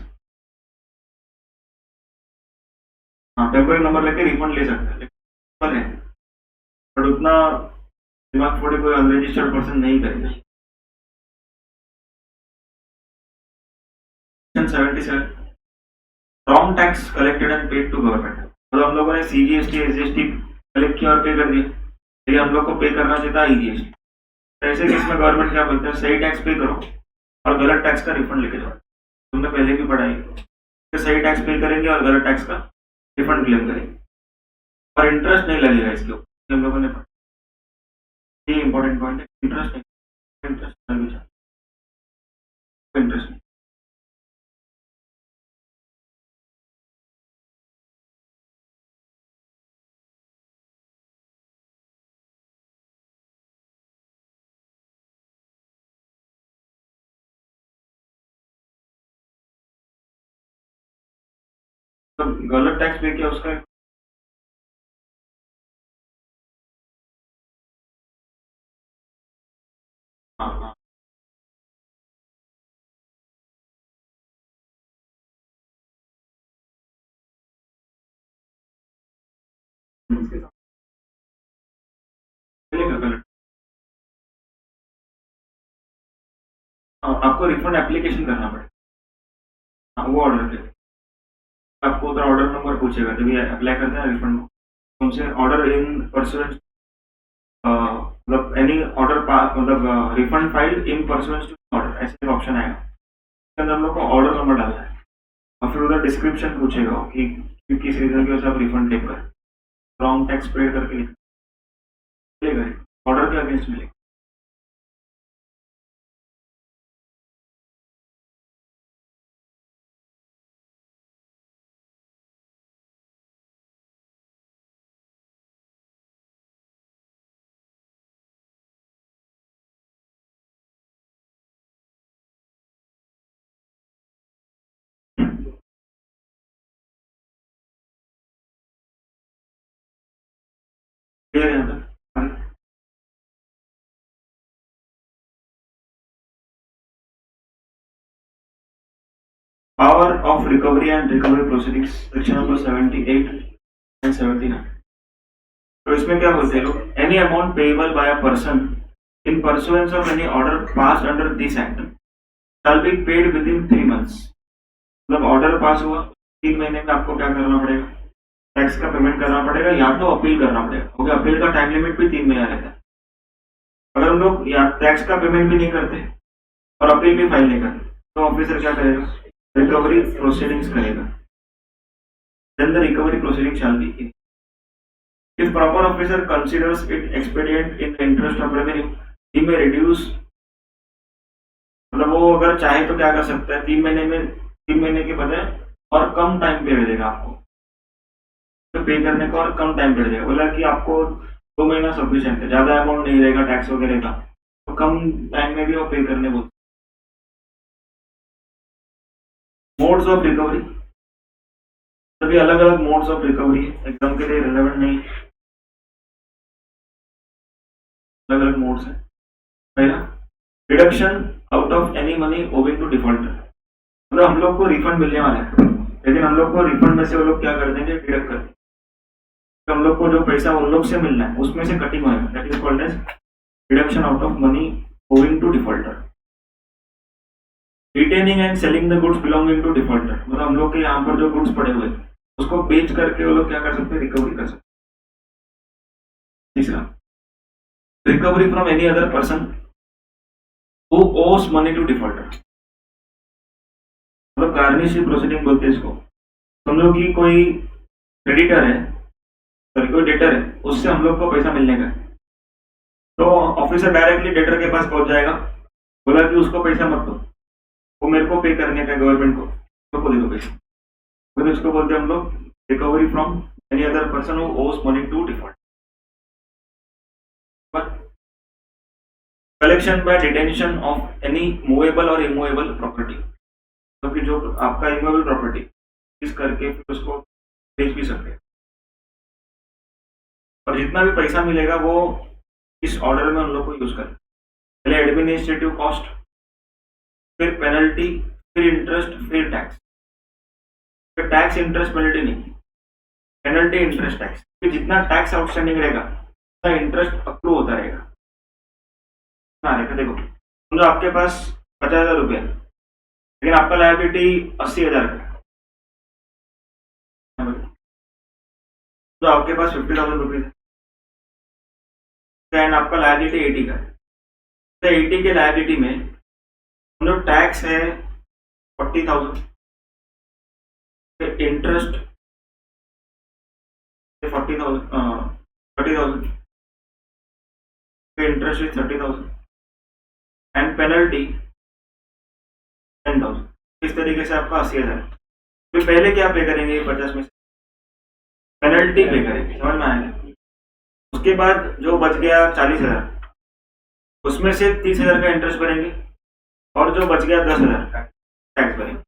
[SPEAKER 1] कॉन्टैक्ट नंबर लेके रिफंड ले सकते हैं, पर है बट उतना दिमाग फोड़ी कोई अनरजिस्टर्ड पर्सन नहीं करेगा। 77 wrong tax collected and paid to government. मतलब हम लोगों ने CGST SGST कलेक्ट किया और पे कर दिया, लेकिन हम लोग को पे करना चाहिए था EGST। ऐसे केस में गवर्नमेंट क्या बोलते हैं, सही टैक्स पे करो और गलत टैक्स का रिफंड लेके जाओ। तुमने पहले भी पढ़ा है कि सही टैक्स पे करेंगे और गलत टैक्स का रिफंड क्लेम करेंगे और इंटरेस्ट नहीं लगेगा इसके ऊपर। हम लोगों ने पढ़ा, ये इंपॉर्टेंट पॉइंट है, इंटरेस्ट नहीं, इंटरेस्ट इंटरेस्ट नहीं। तो गलत टैक्स पे किया उसका हाँ हाँ चलेगा गलत। हाँ, आपको रिफंड एप्लीकेशन करना पड़ेगा। हाँ, वो ऑर्डर के आपको उधर ऑर्डर नंबर पूछेगा जब ये अप्लाई करते हैं रिफंड को, उनसे ऑर्डर इन परसुएंस मतलब एनी ऑर्डर मतलब refund file in pursuance to order, ऐसे ऑप्शन आएगा, उसके अंदर हम लोग को ऑर्डर नंबर डालना है और फिर उधर डिस्क्रिप्शन पूछेगा कि किस रीजन की वजह से आप रिफंड क्लेम करें, रॉन्ग टैक्स पेड करके मिलेगा, ऑर्डर के अगेंस्ट मिलेगा। क्लियर है यहाँ तक? Power of recovery and recovery proceedings, section number 78 and 79। तो इसमें क्या बोलते हैं लोग, any amount payable by a person in pursuance of any order pass under this act shall be paid with in 3 months। मतलब ऑर्डर पास हुआ 3 महीने में आपको क्या करना पड़ेगा, टैक्स का पेमेंट करना पड़ेगा या तो अपील करना पड़ेगा, क्योंकि अपील का टाइम लिमिट भी 3 महीना रहता है। अगर हम लोग या टैक्स का पेमेंट भी नहीं करते और अपील भी फाइल नहीं करते तो ऑफिसर क्या करेगा, रिकवरी प्रोसीडिंग्स करेगा। Then the recovery proceeding shall be in. If proper officer considers it expedient in the interest of revenue, he may reduce। मतलब वो अगर चाहे तो क्या कर सकता है, 3 महीने में 3 महीने के बजाय और कम टाइम पीरियड देगा आपको, तो पे करने को और कम टाइम पीरियड देगा। बोला कि आपको 2 महीना सफिशिएंट है, ज्यादा अमाउंट नहीं रहेगा टैक्स वगैरह का, तो कम टाइम में भी वो पे करने बोलते। मोड्स ऑफ रिकवरी, सभी अलग अलग मोड्स ऑफ रिकवरी है, एग्जाम के लिए रिलेवेंट नहीं, अलग अलग मोड्स है। पहला, reduction out of any money owing to defaulter. मतलब हम लोग को रिफंड मिलने वाला है, लेकिन हम लोग को रिफंड में से वो लोग क्या कर देंगे, डिडक्ट कर देंगे। तो हम लोग को जो पैसा उन लोग से मिलना है उसमें से कटिंग होगा, that is called as reduction out of money owing to defaulter. Retaining and selling the goods belonging to defaulter, मतलब हम लोग के यहाँ पर जो गुड्स पड़े हुए उसको बेच करके वो लोग क्या कर सकते हैं, रिकवरी कर सकते हैं। तीसरा, recovery from any other person who owes money to defaulter. मतलब गार्निशिंग प्रोसीडिंग बोलते हैं इसको। समझो कि कोई क्रेडिटर है, कोई डेटर है, उससे हम लोग को पैसा मिलने का, तो ऑफिसर डायरेक्टली डेटर के पास पहुंच जाएगा, बोला कि उसको पैसा मत दो, वो मेरे को पे करने का गवर्नमेंट को दे दो पैसा, तो इसको बोलते हैं हम लोग recovery from any other person who owes money to default. Collection by detention of any movable और इमूवेबल प्रॉपर्टी, क्योंकि जो आपका इमूवेबल प्रॉपर्टी इस करके फिर उसको बेच भी सकते हैं, और जितना भी पैसा मिलेगा वो इस ऑर्डर में हम लोग को यूज करें। पहले एडमिनिस्ट्रेटिव कॉस्ट, फिर पेनल्टी, फिर इंटरेस्ट, फिर टैक्स। फिर टैक्स इंटरेस्ट पेनल्टी नहीं, पेनल्टी इंटरेस्ट टैक्स, जितना टैक्स आउटस्टैंडिंग रहेगा उतना इंटरेस्ट अक्रू होता रहेगा। देखो समझो आपके पास 50,000 रुपये, लेकिन आपका लायबिलिटी 80,000 का है, तो आपके पास 50,000 रुपीज है एंड आपका लायबिलिटी 80 का है। तो 80 के लायबिलिटी में जो टैक्स है 40,000, interest 40,000, 30,000, interest is 30,000 and penalty 10,000। इस तरीके से आपका 80,000। तो पहले क्या पे करेंगे 50 में से पेनल्टी पे करेंगे, समझ में आएगा। उसके बाद जो बच गया 40,000, उसमें से 30,000 का इंटरेस्ट भरेंगे और जो बच गया 10,000 का टैक्स भरेंगे।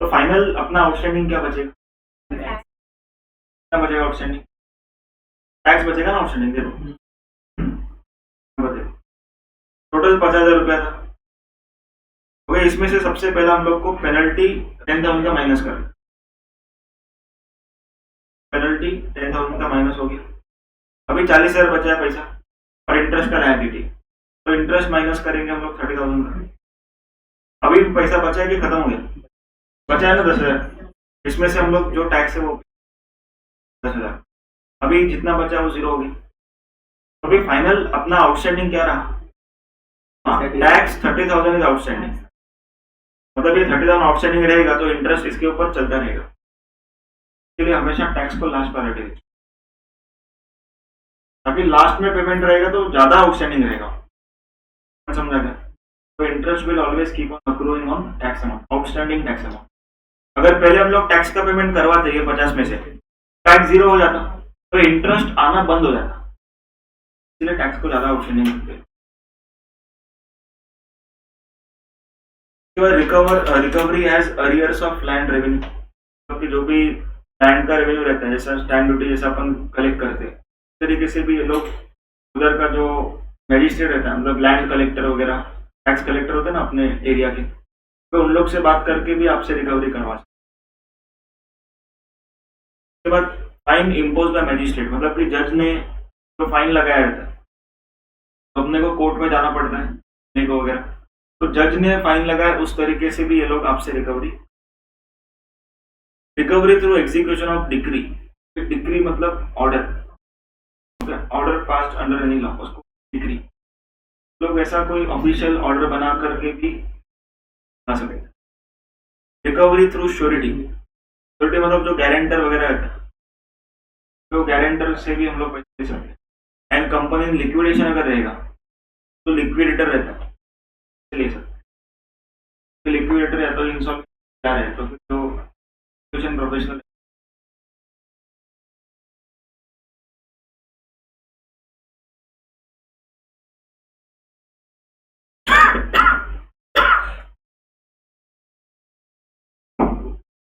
[SPEAKER 1] तो फाइनल अपना आउटस्टैंडिंग क्या बचेगा, क्या बचेगा आउटस्टैंडिंग, टैक्स बचेगा ना आउटस्टैंडिंग। देखो टोटल 50,000 रुपया था, ओके। इसमें से सबसे पहला हम लोग को पेनल्टी 10,000 का माइनस कर, पेनल्टी 10,000 का माइनस हो गया। अभी 40,000 बचा है पैसा और इंटरेस्ट का लायबिलिटी, तो इंटरेस्ट माइनस करेंगे हम लोग 30,000 का। अभी पैसा बचा है कि खत्म हो गया, बचा है ना 10,000, इसमें से हम लोग जो टैक्स है वो 10,000, अभी जितना बचा वो 0 हो गया। अभी फाइनल अपना आउटस्टैंडिंग क्या रहा, टैक्स 30,000 इज आउटस्टैंडिंग, मतलब ये 30,000 आउटस्टैंडिंग रहेगा तो इंटरेस्ट इसके ऊपर चलता रहेगा। इसलिए हमेशा टैक्स को लास्ट प्रायोरिटी दें, ताकि लास्ट में पेमेंट रहेगा तो ज्यादा आउटस्टैंडिंग रहेगा, समझा गया। तो interest will always keep on accruing on tax amount, outstanding tax amount. अगर पहले हम लोग टैक्स का पेमेंट करवाते हैं 50 में से, टैक्स 0 हो जाता तो इंटरेस्ट आना बंद हो जाता, इसलिए टैक्स को ज्यादा आउटस्टैंडिंग रखते हैं। Recovery as arrears of land revenue, क्योंकि जो भी लैंड का रेवेन्यू रहता है, जैसा स्टैम्प ड्यूटी जैसा अपन कलेक्ट करते हैं, इस तरीके से भी ये लोग उधर का जो मैजिस्ट्रेट रहता है, मतलब लैंड कलेक्टर वगैरह, टैक्स कलेक्टर होते हैं ना अपने एरिया के, तो उन लोग से बात करके भी आपसे रिकवरी करवा सकते। उसके बाद फाइन इम्पोज बाय मैजिस्ट्रेट, मतलब कि जज ने जो फाइन लगाया रहता है तो अपने को कोर्ट में जाना पड़ता है को वगैरह, तो जज ने फाइन लगाया, उस तरीके से भी ये लोग आपसे recovery through execution of decree. Decree मतलब order, order passed under any law, उसको डिक्री लोग ऐसा कोई ऑफिशियल ऑर्डर बना करके भी बना सकते। रिकवरी थ्रू श्योरिटी, श्योरिटी मतलब जो गारंटर वगैरह रहता है, तो गारंटर से भी हम लोग पैसे दे सकते हैं। एंड कंपनी लिक्विडेशन अगर रहेगा तो लिक्विडेटर रहता है, ले सकते। लिक्विडेटर या तो इंसॉल्वेंट क्या है, तो जो professional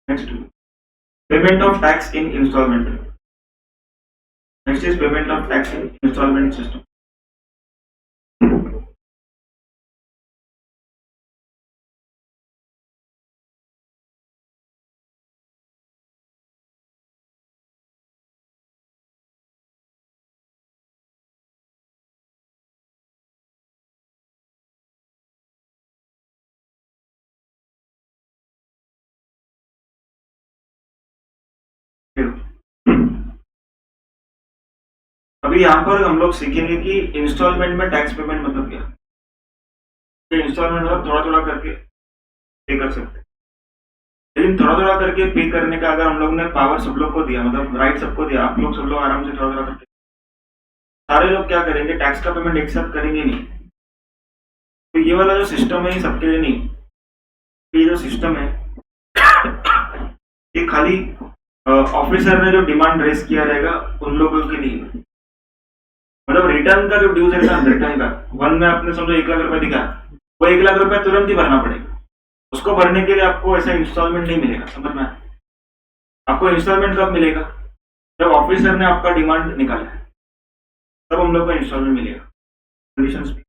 [SPEAKER 1] next payment of tax in installment. Next is payment of tax in installment system. अभी यहाँ पर हम लोग सीखेंगे कि इंस्टॉलमेंट में टैक्स पेमेंट मतलब क्या है। इंस्टॉलमेंट मतलब थोड़ा थोड़ा करके पे कर सकते हैं, लेकिन थोड़ा थोड़ा करके पे करने का अगर हम लोग ने पावर सब लोग को दिया, मतलब राइट सबको दिया, आप लोग सब लोग आराम से थोड़ा थोड़ा करके, सारे लोग क्या करेंगे, टैक्स का पेमेंट एक्सेप्ट करेंगे नहीं। तो ये वाला जो सिस्टम है ये सबके लिए नहीं, ये जो सिस्टम है ये खाली ऑफिसर ने जो डिमांड रेस किया रहेगा उन लोगों के लिए। मतलब रिटर्न का जो ड्यूज है ना, रिटर्न का वन में आपने समझो 1 लाख रुपए दिखा, वो 1 लाख रुपए तुरंत ही भरना पड़ेगा। उसको भरने के लिए आपको ऐसा इंस्टॉलमेंट नहीं मिलेगा, समझ में। आपको इंस्टॉलमेंट कब मिलेगा, जब ऑफिसर ने आपका डिमांड निकाला है, तब हम लोग को इंस्टॉलमेंट मिलेगा। कंडीशंस भी,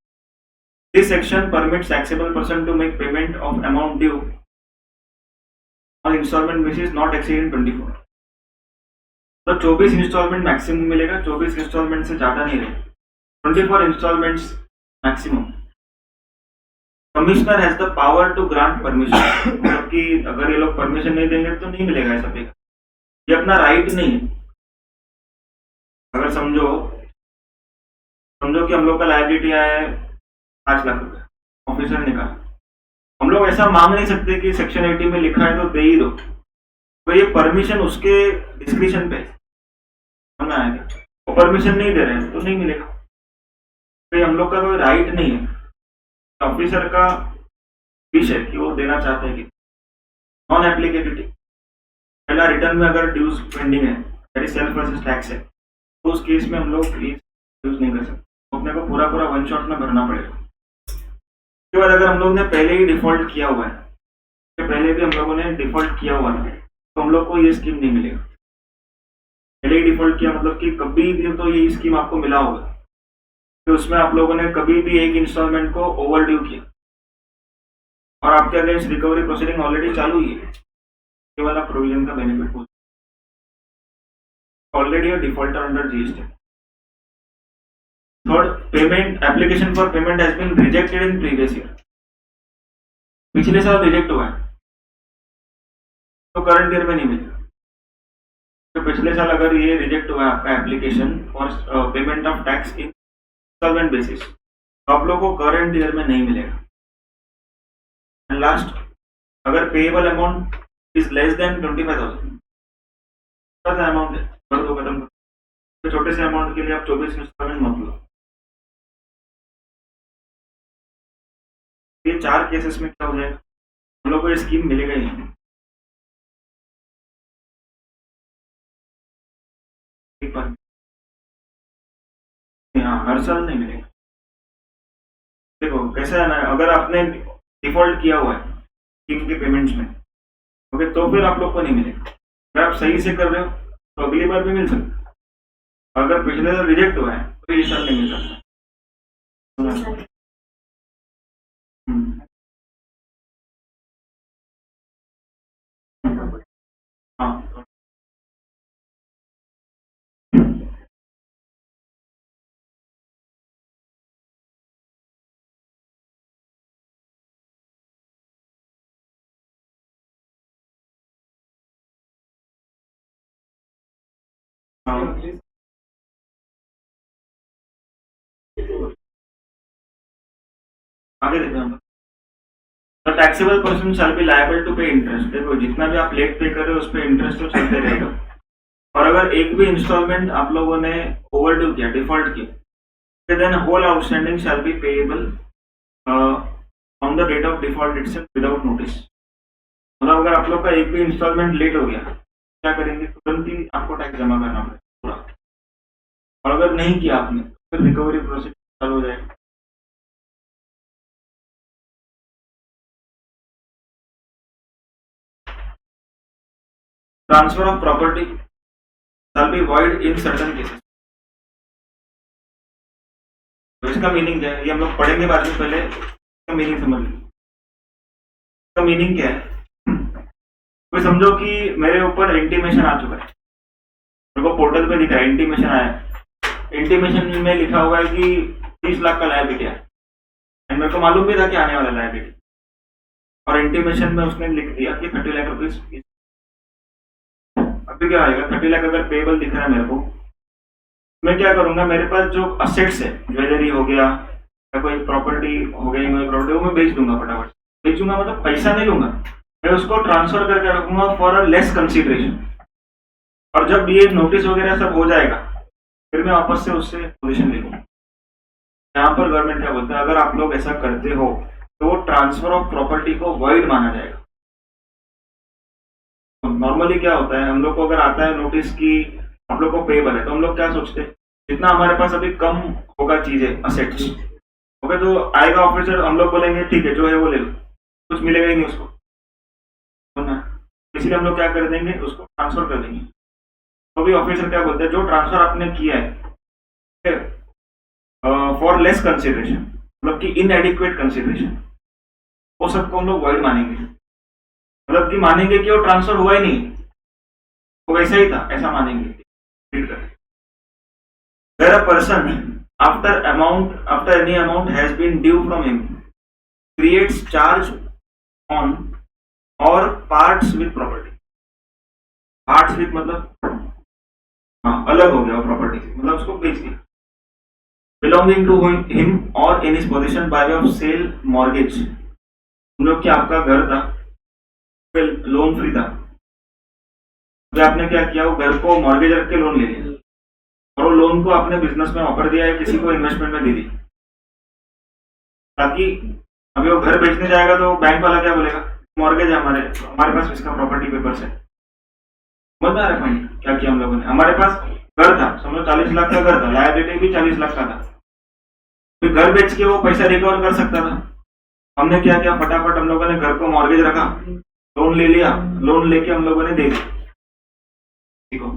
[SPEAKER 1] this section permits taxable person to make payment of amount due on installment basis not exceeding 24। तो 24 इंस्टॉलमेंट मैक्सिमम मिलेगा, 24 इंस्टॉलमेंट से ज़्यादा नहीं रहे, 24 installments maximum. Commissioner has the power to grant permission, मतलब कि अगर ये लोग परमिशन नहीं देंगे तो नहीं मिलेगा ऐसा पे, ये अपना राइट नहीं है। अगर समझो कि हम लोग का लायबिलिटी आया है 5 लाख रुपए, ऑफिसर ने कहा, हम लोग ऐसा मांग नहीं सकते कि सेक्शन 80 में लिखा है तो दे ही दो, तो ये परमिशन उसके डिस्क्रिप्शन पे समझ आएगा। वो परमिशन नहीं दे रहे हैं तो नहीं मिलेगा, तो ये हम लोग का कोई राइट नहीं है, ऑफिसर का विश है कि वो देना चाहते हैं कि नॉन एप्लीकेबिलिटी। पहला रिटर्न में अगर ड्यूज पेंडिंग है, यानी सेल्फ वर्सेस टैक्स है, तो उस केस में हम लोग यूज नहीं कर सकते, अपने को पूरा वन शॉट में भरना पड़ेगा। उसके बाद अगर हम लोग ने पहले ही डिफॉल्ट किया हुआ है, तो पहले भी हम लोगों ने डिफॉल्ट किया हुआ है, तो हम लोग को ये स्कीम नहीं मिलेगा। पहले ही डिफॉल्ट किया मतलब कि कभी भी तो ये स्कीम आपको मिला होगा कि उसमें आप लोगों ने कभी भी एक इंस्टॉलमेंट को ओवर ड्यू किया और आपके अगेंस्ट रिकवरी प्रोसीडिंग ऑलरेडी चालू ही है, ये वाला प्रोविजन का बेनिफिट हो already a defaulter under GST. Third, payment application for payment has been rejected in previous year, पिछले साल रिजेक्ट हुआ है तो करंट ईयर में नहीं मिलेगा। तो पिछले साल अगर ये रिजेक्ट हुआ है आपका application for payment of tax in installment basis, तो आप लोगों को करंट ईयर में नहीं मिलेगा। एंड लास्ट, अगर payable amount is less than 25,000, छोटा सा अमाउंट है, कर दो खत्म, तो छोटे से अमाउंट के लिए आप 24 इंस्टॉलमेंट मत लो। ये 4 केसेस में क्या हो जाएगा, हम लोग को ये स्कीम मिलेगा ही नहीं। हाँ, हर साल नहीं मिलेगा। देखो कैसा है ना, अगर आपने डिफॉल्ट किया हुआ है स्कीम के पेमेंट्स में, ओके, तो फिर आप लोग को नहीं मिलेगा। अगर आप सही से कर रहे हो तो अगली बार भी मिल सकता है, अगर पिछले साल रिजेक्ट हुआ है तो ये साल नहीं मिल सकता। हाँ, आगे देखते हैं। The taxable person shall be liable to pay interest. देखो जितना भी आप लेट पे कर रहे हो उस पर इंटरेस्ट तो चलते रहेगा, और अगर एक भी इंस्टॉलमेंट आप लोगों ने ओवरड्यू किया, डिफॉल्ट किया, then whole outstanding shall be payable on the date of default itself without notice. मतलब अगर आप लोग का एक भी इंस्टॉलमेंट लेट हो गया, क्या करेंगे, तुरंत ही आपको टैक्स जमा करना पड़ेगा पूरा, और अगर नहीं किया आपने तो फिर रिकवरी प्रोसेस चालू हो जाएगा। Transfer of property shall be void in certain cases. तो इसका मीनिंग क्या है, ये हम लोग पढ़ेंगे बाद में, पहले इसका मीनिंग समझ लीजिए। इसका मीनिंग क्या है, तो समझो कि मेरे ऊपर इंटीमेशन आ चुका है, मेरे को पोर्टल पे दिख रहा है इंटीमेशन आया है, इंटीमेशन में लिखा हुआ है कि 30 लाख का लायबिलिटी है, एंड मेरे को मालूम भी था कि आने वाला लायबिलिटी, और इंटीमेशन में उसने लिख दिया कि 30 लाख रुपीज। अभी क्या आएगा, 30 लाख अगर पेएबल दिख रहा है मेरे को, मैं क्या करूंगा, मेरे पास जो असेट्स है, ज्वेलरी हो गया या कोई प्रॉपर्टी हो गई, मेरी प्रॉपर्टी, वो मैं बेच दूंगा, फटाफट बेचूंगा, मतलब पैसा नहीं लूंगा, मैं उसको ट्रांसफर करके रखूंगा फॉर अ लेस कंसिडरेशन, और जब ये नोटिस वगैरह सब हो जाएगा फिर मैं वापस से उससे पोजीशन ले लूंगा। यहाँ पर गवर्नमेंट क्या बोलता है, अगर आप लोग ऐसा करते हो तो वो ट्रांसफर ऑफ प्रॉपर्टी को वॉइड माना जाएगा। नॉर्मली क्या होता है, हम लोग को अगर आता है नोटिस कि आप लोग को पेएबल है, तो हम लोग क्या सोचते हैं, जितना हमारे पास अभी कम होगा चीजें, असेट्स, ओके, तो आएगा ऑफिसर, हम लोग बोलेंगे ठीक है जो है वो ले लो, कुछ मिलेगा ही नहीं उसको, इसलिए हम लोग क्या कर देंगे, उसको ट्रांसफर कर देंगे। तो भी ऑफिसर क्या बोलते हैं, जो ट्रांसफर आपने किया है फॉर लेस कंसिडरेशन, मतलब कि इनएडिक्वेट कंसिडरेशन, वो सबको हम लोग वॉइड मानेंगे, मतलब कि मानेंगे कि वो ट्रांसफर हुआ ही नहीं, वो वैसा ही था, ऐसा मानेंगे। Where a person after any amount has been due from him creates charge on or parts with property. Parts with मतलब हाँ अलग हो गया प्रॉपर्टी से, मतलब उसको बेच दिया. Belonging to him or in his possession by way of sale, mortgage. समझो कि आपका घर था, लोन फ्री था, अभी आपने क्या किया, वो घर को मॉर्गेज रख के लोन ले लिया और वो लोन को आपने बिजनेस में ऑफर दिया है, किसी को इन्वेस्टमेंट में दे दी, ताकि अभी वो घर बेचने जाएगा तो बैंक वाला क्या बोलेगा, मॉर्गेज है हमारे पास इसका प्रॉपर्टी पेपर्स है. समझ में आ रहा है पॉइंट क्या किया हम लोगों ने. हमारे पास घर था, समझो 40 लाख का घर था, लायबिलिटी भी 40 लाख का था, फिर घर बेच के वो पैसा रिकवर कर सकता था. हमने क्या किया, फटाफट हम लोगों ने घर को मॉर्गेज रखा, लोन ले लिया, लोन लेके हम लोगों ने दे दिया. ठीक हो,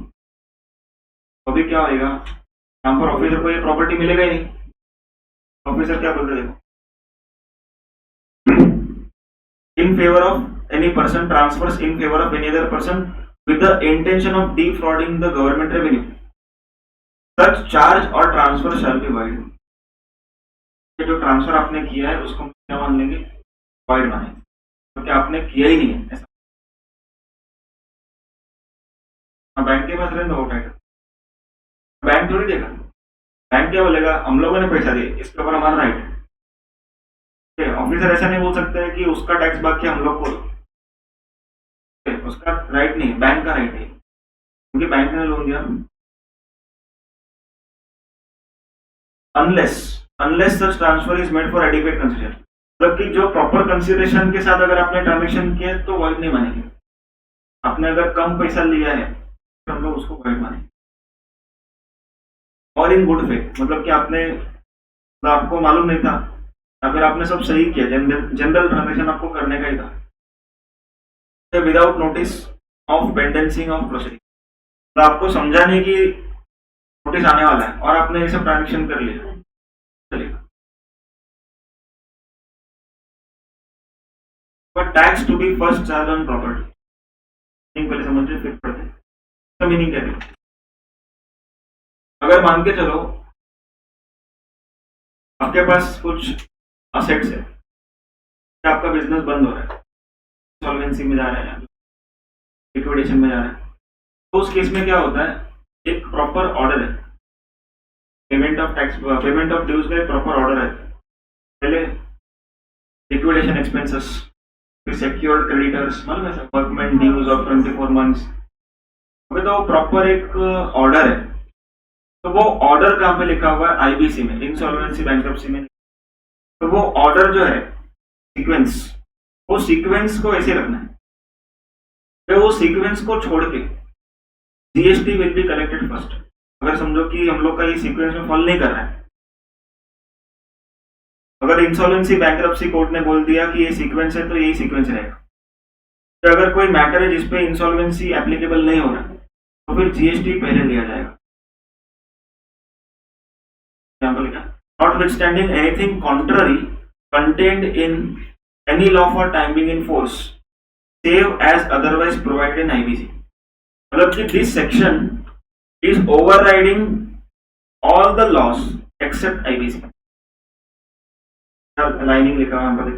[SPEAKER 1] अभी क्या होगा, यहाँ पर ऑफिसर को ये प्रॉपर्टी मिलेगा ही नहीं. ऑफिसर क्या बोलते देखो, in favour of any person transfers in favour of any other person with the intention of defrauding the government revenue, such charge और ट्रांसफर शैल बी वाइड. जो ट्रांसफर आपने किया है उसको क्या मान लेंगे, वाइड मानेंगे, क्योंकि आपने किया ही नहीं है ऐसा. बैंक के पास रहने दो टाइटल, बैंक थोड़ी देगा. बैंक क्या बोलेगा, हम लोगों ने पैसा दिया, इसके ऊपर हमारा राइट है. ऑफिसर ऐसा नहीं बोल सकते है कि उसका टैक्स बाकी हम लोग को दो, उसका राइट नहीं, बैंक का राइट है, क्योंकि बैंक ने लोन दिया. Unless such transfer is made for adequate consideration, मतलब कि जो प्रॉपर कंसिडरेशन के साथ अगर आपने ट्रांजेक्शन किया तो वाइड नहीं मानेंगे. आपने अगर कम पैसा लिया है तो हम लोग उसको वाइड मानेंगे. और इन गुड फेथ, मतलब कि आपको मालूम नहीं था या फिर आपने सब सही किया, जनरल ट्रांजेक्शन आपको करने का ही था, without notice of pendency of proceeding, तो आपको समझाने की नोटिस आने वाला है और आपने ये सब ट्रांजेक्शन कर लिया, चलेगा. But tax to be first charge on property, पहले समझिए फिर पढ़ते हैं. इसका मीनिंग क्या है, अगर मान के चलो आपके पास कुछ असेट्स है, आपका बिजनेस बंद हो रहा है, सॉल्वेंसी में जा रहे हैं, लिक्विडेशन में जा रहे हैं, तो उस केस में क्या होता है, एक प्रॉपर ऑर्डर है, payment of tax, payment of dues का एक प्रॉपर ऑर्डर है. पहले लिक्विडेशन एक्सपेंसेस, फिर सिक्योर्ड क्रेडिटर्स, मालूम है, वर्कमैन ड्यूज ऑफ 24 मंथ्स. अभी तो प्रॉपर एक ऑर्डर है, तो वो ऑर्डर कहाँ पे लिखा हुआ है, आईबीसी में, इंसॉल्वेंसी बैंक्रप्सी में. तो वो ऑर्डर जो है सीक्वेंस, वो सीक्वेंस को ऐसे रखना है, तो वो सीक्वेंस को छोड़ के GST will be collected first. अगर समझो कि हम लोग का ये सीक्वेंस में फॉल नहीं कर रहा है, अगर इंसॉल्वेंसी बैंक्रप्सी कोर्ट ने बोल दिया कि ये सीक्वेंस है तो यही सीक्वेंस रहेगा. तो अगर कोई मैटर है जिसपे इंसॉल्वेंसी एप्लीकेबल नहीं हो रहा है तो फिर जीएसटी पहले लिया जाएगा. Notwithstanding anything contrary contained in any law for time being in force, save as otherwise provided in IBC. मतलब कि this section is overriding all the laws except IBC. Lining लिखा हुआ है,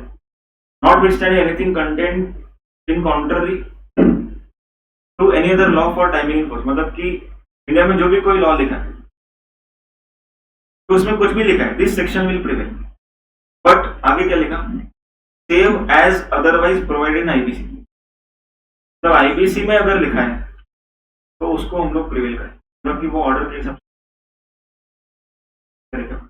[SPEAKER 1] notwithstanding anything contained in contrary to any other law for time being in force, मतलब कि India में जो भी कोई लॉ लिखा है तो उसमें कुछ भी लिखा है, this section will prevail. But आगे क्या लिखा, save as otherwise provided in IBC, तो आईबीसी में अगर लिखा है तो उसको हम लोग प्रिवेल करें, मतलब कि वो ऑर्डर के हिसाब से करेगा.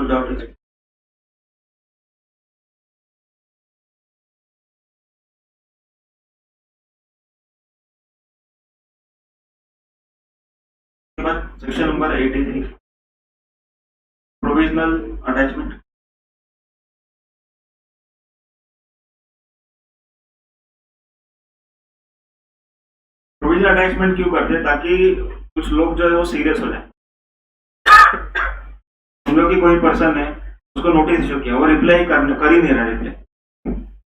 [SPEAKER 1] Doubt section number 83 provisional attachment. Provisional attachment क्यों करते हैं? ताकि कुछ लोग जो है वो सीरियस हो जाए। हम लोग की कोई पर्सन है, उसको नोटिस इशू किया, वो रिप्लाई कर ही नहीं रहा रिप्लाई,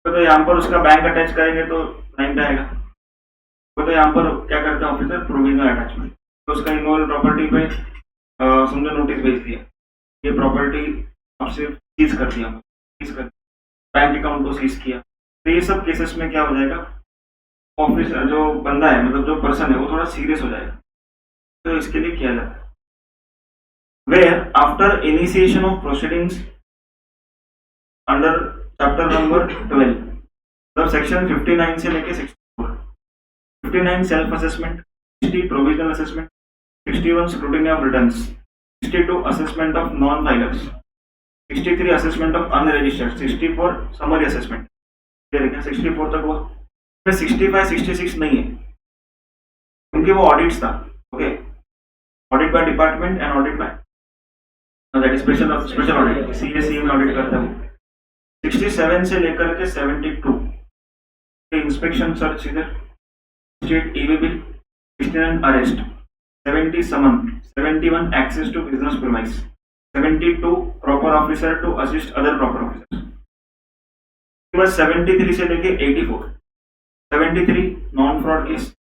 [SPEAKER 1] तो यहाँ पर उसका बैंक अटैच करेंगे तो टाइम आएगा। तो यहाँ पर क्या करते हैं ऑफिसर, प्रोविजनल अटैचमेंट, तो उसका इन्वॉल्व प्रॉपर्टी पे समझो नोटिस भेज दिया, ये प्रॉपर्टी आपसे सीज कर दिया, सीज कर बैंक अकाउंट को सीज किया। तो ये सब केसेस में क्या हो जाएगा, ऑफिसर जो बंदा है, मतलब जो पर्सन है, वो थोड़ा सीरियस हो जाएगा। तो इसके लिए किया जाता है where after initiation of proceedings under chapter number 12, मतलब सेक्शन 59 से लेके 64, 59 self assessment, 60 provisional assessment, 61 scrutiny of returns, 62 assessment of non filers, 63 assessment of unregistered, 64 summary assessment, 64 तक वो 65 66 नहीं है क्योंकि वो ऑडिट्स था। Okay, audit by department and audit by that is special audit, CSE में ऑडिट करता है। 67 से लेकर के 72 इंस्पेक्शन सर्च इधर, 68 e way bill, 69 arrest, 70 summon, 71 access to business premise, 72 proper officer to assist other proper officer. 73 से लेके 84, 73 non fraud case,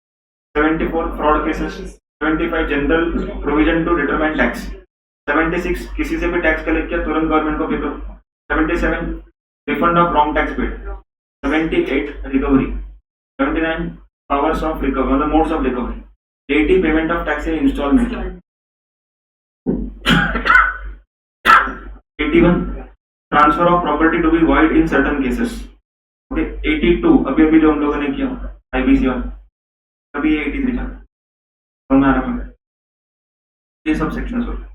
[SPEAKER 1] 74 fraud cases, 75 general provision to determine tax, 76 किसी से भी टैक्स कलेक्ट किया तुरंत गवर्नमेंट को पे करो, 77 refund of wrong tax paid, 78 recovery, 79 powers of recovery मतलब modes of recovery, 80 payment of tax in instalment, 81 transfer of property to be void in certain cases. Okay, 82 अभी अभी जो हम लोगों ने किया आईबीसी वाला, अभी ये 83 था, समझ आ रहा है? ये सब सेक्शंस होते हैं।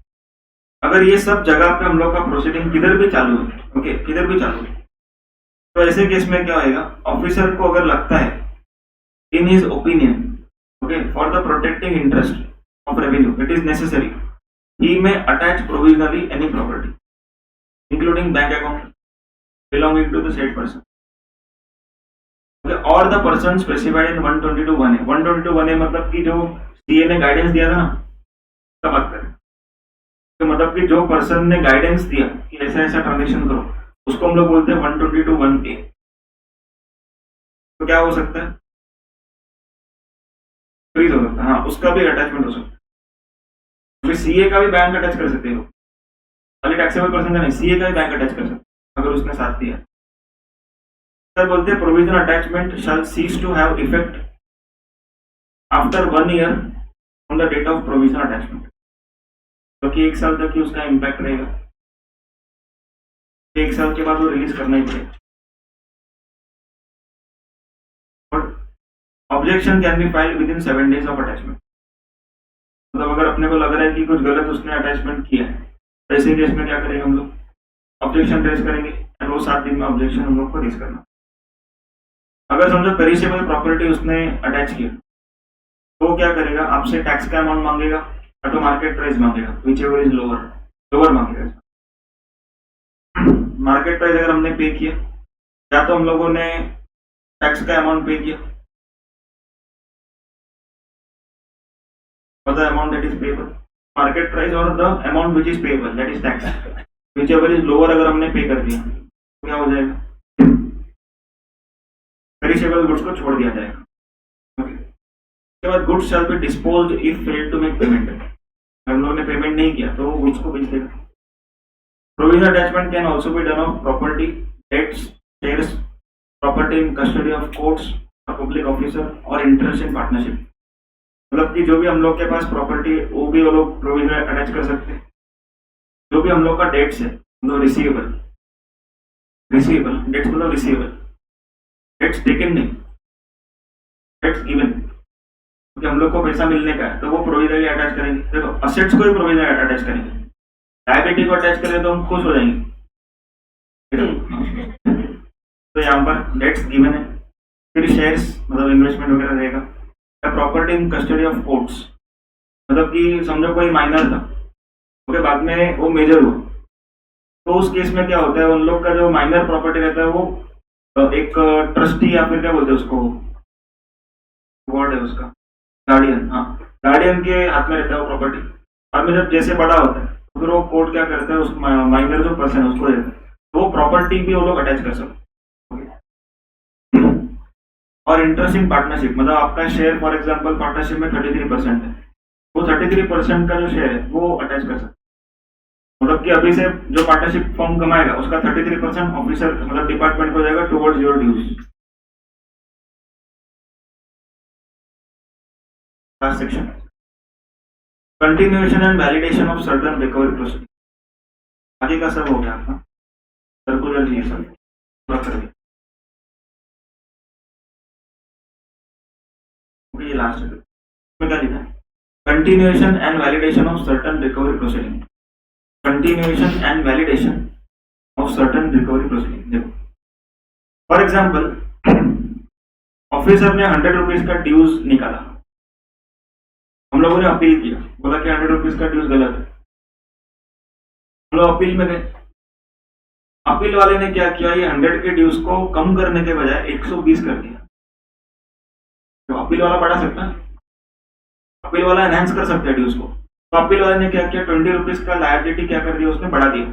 [SPEAKER 1] अगर ये सब जगह पे हम लोग का प्रोसीडिंग किधर भी चालू है, ओके, किधर भी चालू है, तो ऐसे केस में क्या होएगा, ऑफिसर को अगर लगता है in his opinion, okay, for the protecting interest of revenue it is necessary, he may attach provisionally any property including bank account belonging to the said person और the person specified in 122(1)(a). 122(1)(a) मतलब कि जो CA ने guidance दिया था ना, तब बात करें, तो मतलब कि जो पर्सन ने गाइडेंस दिया कि ऐसा ऐसा ट्रांजेक्शन करो, उसको हम लोग बोलते हैं 122(1)(a). तो क्या हो सकता है, फ्रीज हो सकता है, हाँ, उसका भी अटैचमेंट हो सकता है। फिर सीए का भी बैंक अटैच कर सकते हो, खाली टैक्सेबल पर्सन का नहीं, सीए का भी बैंक अटैच कर सकते अगर उसने साथ दिया। सर बोलते हैं provisional attachment shall cease to have effect after 1 year on the date of provisional attachment, क्योंकि 1 साल तक ही उसका इम्पैक्ट रहेगा, 1 साल के बाद वो रिलीज करना ही पड़ेगा। और objection can be filed with in 7 days of attachment, मतलब अगर अपने को लग रहा है कि कुछ गलत उसने अटैचमेंट किया है, ऐसे केस में क्या करेंगे हम लोग, ऑब्जेक्शन रेज करेंगे एंड वो 7 दिन में ऑब्जेक्शन हम लोग को रेज करना। अगर समझो पेरिशेबल प्रॉपर्टी उसने अटैच किया, तो क्या करेगा, आपसे टैक्स का अमाउंट मांगेगा या तो मार्केट प्राइस मांगेगा, विच एवर इज लोअर मांगेगा। मार्केट प्राइस अगर हमने पे किया, या तो हम लोगों ने टैक्स का अमाउंट पे किया, और the amount that is payable, market price और the amount which is payable that is tax, which ever is lower अगर हमने पे कर दिया, तो क्या हो जाएगा, पेरिशेबल गुड्स को छोड़ दिया जाएगा। उसके बाद goods shall be disposed if failed to make payment, हम लोगों ने पेमेंट नहीं किया तो वो गुड्स को बेच देगा। Provisional attachment can also be done of property, debts, shares, property in custody of courts, public officer और इंटरेस्ट इन पार्टनरशिप, मतलब कि जो भी हम लोग के पास प्रॉपर्टी है वो भी वो लोग प्रोविजनल अटैच कर सकते हैं। जो भी हम लोग का डेट्स है, मतलब रिसीवेबल डेट्स मतलब रिसीवेबल, डेट्स टेकन नहीं, डेट्स गिवन, क्योंकि हम लोग को पैसा मिलने का है तो वो प्रोविजनली अटैच करेंगे। देखो असेट्स को भी प्रोविजनली अटैच करेंगे, लायबिलिटी को अटैच करें तो हम खुश हो जाएंगे। तो यहाँ पर डेट्स गिवन है, फिर शेयर्स मतलब इन्वेस्टमेंट वगैरह रहेगा, property in custody of courts, मतलब कि समझो कोई माइनर था, ओके, बाद में वो मेजर हुआ, तो उस केस में क्या होता है, उन लोग का जो माइनर प्रॉपर्टी रहता है वो एक ट्रस्टी या फिर क्या बोलते हैं उसको, वर्ड है उसका, गार्डियन, हाँ, गार्डियन के हाथ में रहता है वो प्रॉपर्टी। बाद में जब जैसे बड़ा होता है तो फिर वो कोर्ट क्या करता है, उस माइनर जो पर्सन है उसको देता है, तो वो प्रॉपर्टी भी वो लोग अटैच कर सकते हैं। और इंटरेस्ट इन पार्टनरशिप, मतलब आपका शेयर फॉर एग्जांपल पार्टनरशिप में 33% है, वो 33% का जो शेयर है वो अटैच कर सकते हैं। मतलब कि अभी से जो पार्टनरशिप फॉर्म कमाएगा उसका 33% ऑफिसर मतलब डिपार्टमेंट को जाएगा towards your dues. Last section, continuation and validation of certain recovery proceeding. आगे का सब हो गया आपका, सर्कुलर ये सब पूरा कर दिया। ये लास्ट है, इसमें क्या लिखा है, continuation and validation of certain recovery proceeding. Continuation and validation of certain recovery proceeding. देखो फॉर एग्जांपल ऑफिसर ने 100 रुपीज का ड्यूज निकाला, हम लोगों ने अपील किया, बोला कि 100 रुपीज का ड्यूज गलत है, हम लोग अपील में गए, अपील वाले ने क्या किया, ये 100 के ड्यूज को कम करने के बजाय 120 कर दिया। तो अपील वाला बढ़ा सकता है, अपील वाला एनहांस कर सकता है ड्यूज को, तो अपील वाले ने क्या किया, 20 रुपीज का लायबिलिटी क्या कर दिया, उसने बढ़ा दिया।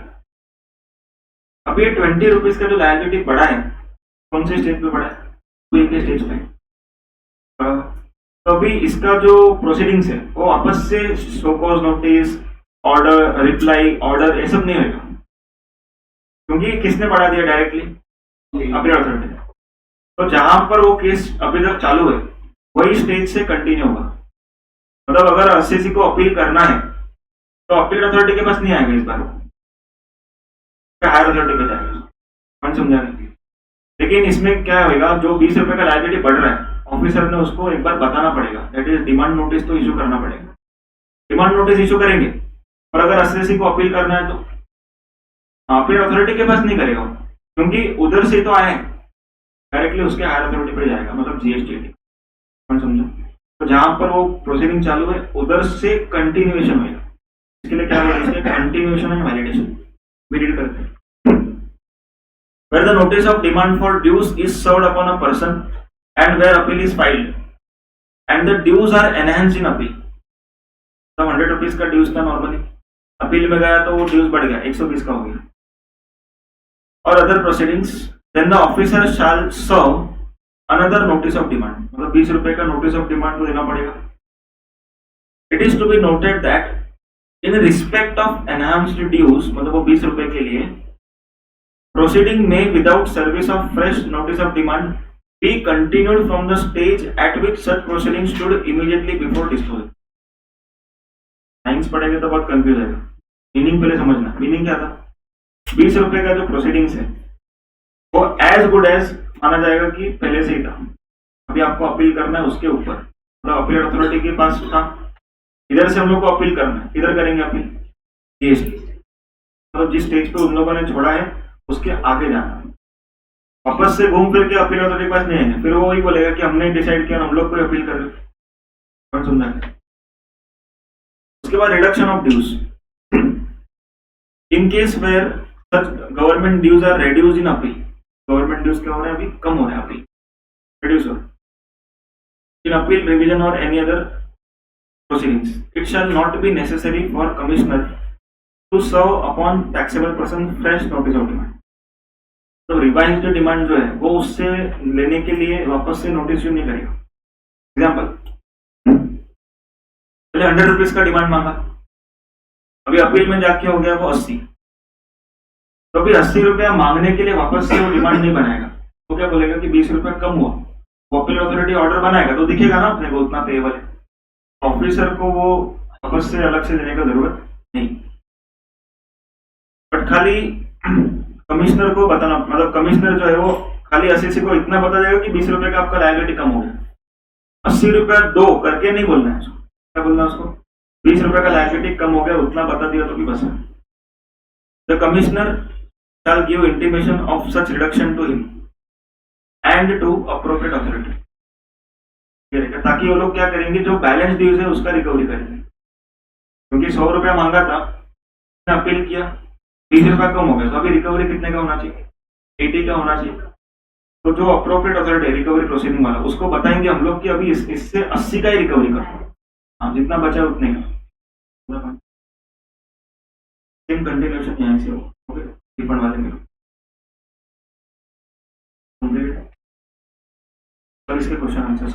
[SPEAKER 1] अब ये 20 रुपीज का जो लायबिलिटी बढ़ा है, कौन से स्टेज पे बढ़ा है, अपील के स्टेज पे। तो अभी इसका जो प्रोसीडिंग्स है वो आपस से show cause notice, order, reply, order, ये सब नहीं होगा, क्योंकि किसने बढ़ा दिया, डायरेक्टली अपील अथॉरिटी। तो जहां पर वो केस अभी तक चालू है वही स्टेज से कंटिन्यू होगा। मतलब अगर एससीसी को अपील करना है तो अपील अथॉरिटी के पास नहीं आएगा, इस बार हायर अथॉरिटी पे जाएगा, कौन समझाएंगे। लेकिन इसमें क्या होगा, जो 20 रुपए का लायबिलिटी बढ़ रहा है, ऑफिसर ने उसको एक बार बताना पड़ेगा, दैट इज डिमांड नोटिस तो इशू करना पड़ेगा। डिमांड नोटिस इशू करेंगे, और अगर एससीसी को अपील करना है तो अपील अथॉरिटी के पास नहीं करेगा, क्योंकि उधर से तो आए डायरेक्टली उसके हायर अथॉरिटी पे जाएगा, मतलब जीएसटी। कौन समझो, तो जहां पर वो प्रोसीडिंग चालू है उधर से कंटिन्यूएशन होगा, इसके लिए क्या होगा, कंटिन्यूएशन एंड वैलिडेशन भी रीड करते हैं। Where the notice of demand for dues is served upon a person and where appeal is filed and the dues are enhanced in appeal, तो 100 रुपीज का ड्यूज था नॉर्मली, अपील में गया तो वो ड्यूज बढ़ गया, 120 का हो गया। और other proceedings, then the officer shall serve another notice of demand, मतलब 20 रुपए का नोटिस ऑफ डिमांड तो देना पड़ेगा। It is to be noted that in respect of enhanced dues, मतलब वो 20 रुपए के लिए proceeding may without service of fresh notice of demand be continued from the stage at which such proceeding stood immediately before disposal। Science पढ़ेंगे तो बहुत confuse है, meaning पहले समझना। मीनिंग क्या था, 20 रुपए का जो प्रोसीडिंग्स है वो एज गुड एज माना जाएगा कि पहले से ही था, अभी आपको अपील करना है उसके ऊपर, मतलब अपील अथॉरिटी के पास था, इधर से हम लोग को अपील करना है, किधर करेंगे अपील, जीएसटी, मतलब जिस स्टेज पे उन लोगों ने छोड़ा है उसके आगे जाना, वापस से घूम फिर के अपील अथॉरिटी के पास नहीं आएंगे, फिर वो वही बोलेगा कि हमने डिसाइड किया, हम लोग कोई अपील कर रहे, कौन समझा। उसके बाद reduction of dues, in case where such government dues are reduce in appeal, government dues क्या हो रहे हैं, अभी कम हो रहे हैं, appeal reduce or in appeal, revision or any other proceedings, it shall not be necessary for commissioner to serve upon taxable person fresh notice of demand। तो रिवाइज्ड डिमांड जो है वो उससे लेने के लिए वापस से नोटिस इश्यू नहीं करेगा। एग्जाम्पल, पहले 100 रुपीज का डिमांड मांगा, अभी अपील में जाके हो गया वो 80, तो अभी 80 रुपया मांगने के लिए वापस से वो डिमांड नहीं बनाएगा, तो क्या बोलेगा कि 20 रुपया कम हुआ, अपील अथॉरिटी ऑर्डर बनाएगा तो दिखेगा ना अपने को उतना पेएबल है, ऑफिसर को वो वापस से अलग से देने का जरूरत नहीं। बट खाली कमिश्नर को बताना, मतलब कमिश्नर जो है वो खाली एससीसी को इतना बता देगा कि 20 रुपए का आपका लायबिलिटी कम हो गया, 80 रुपया दो करके नहीं बोलना है, क्या बोलना है उसको, 20 रुपए का लायबिलिटी कम हो गया उतना बता दिया तो भी बस है। The commissioner shall give intimation of such reduction to him and to appropriate authority, ताकि वो लोग क्या करेंगे, जो बैलेंस ड्यूज है उसका रिकवरी करेंगे। क्योंकि 100 रुपया मांगा था, अपील किया, 20 रुपया कम हो गया, तो अभी रिकवरी कितने का होना चाहिए? 80 का होना चाहिए। तो जो अप्रोप्रिएट अथॉरिटी है रिकवरी प्रोसीडिंग वाला, उसको बताएंगे हम लोग कि अभी इससे 80 का ही रिकवरी करो, हाँ जितना बचा है उतने का। सेम कंटिन्यूशन यहाँ से हो, ओके, रिफंड वाले में कंप्लीट। सर इसके क्वेश्चन आंसर्स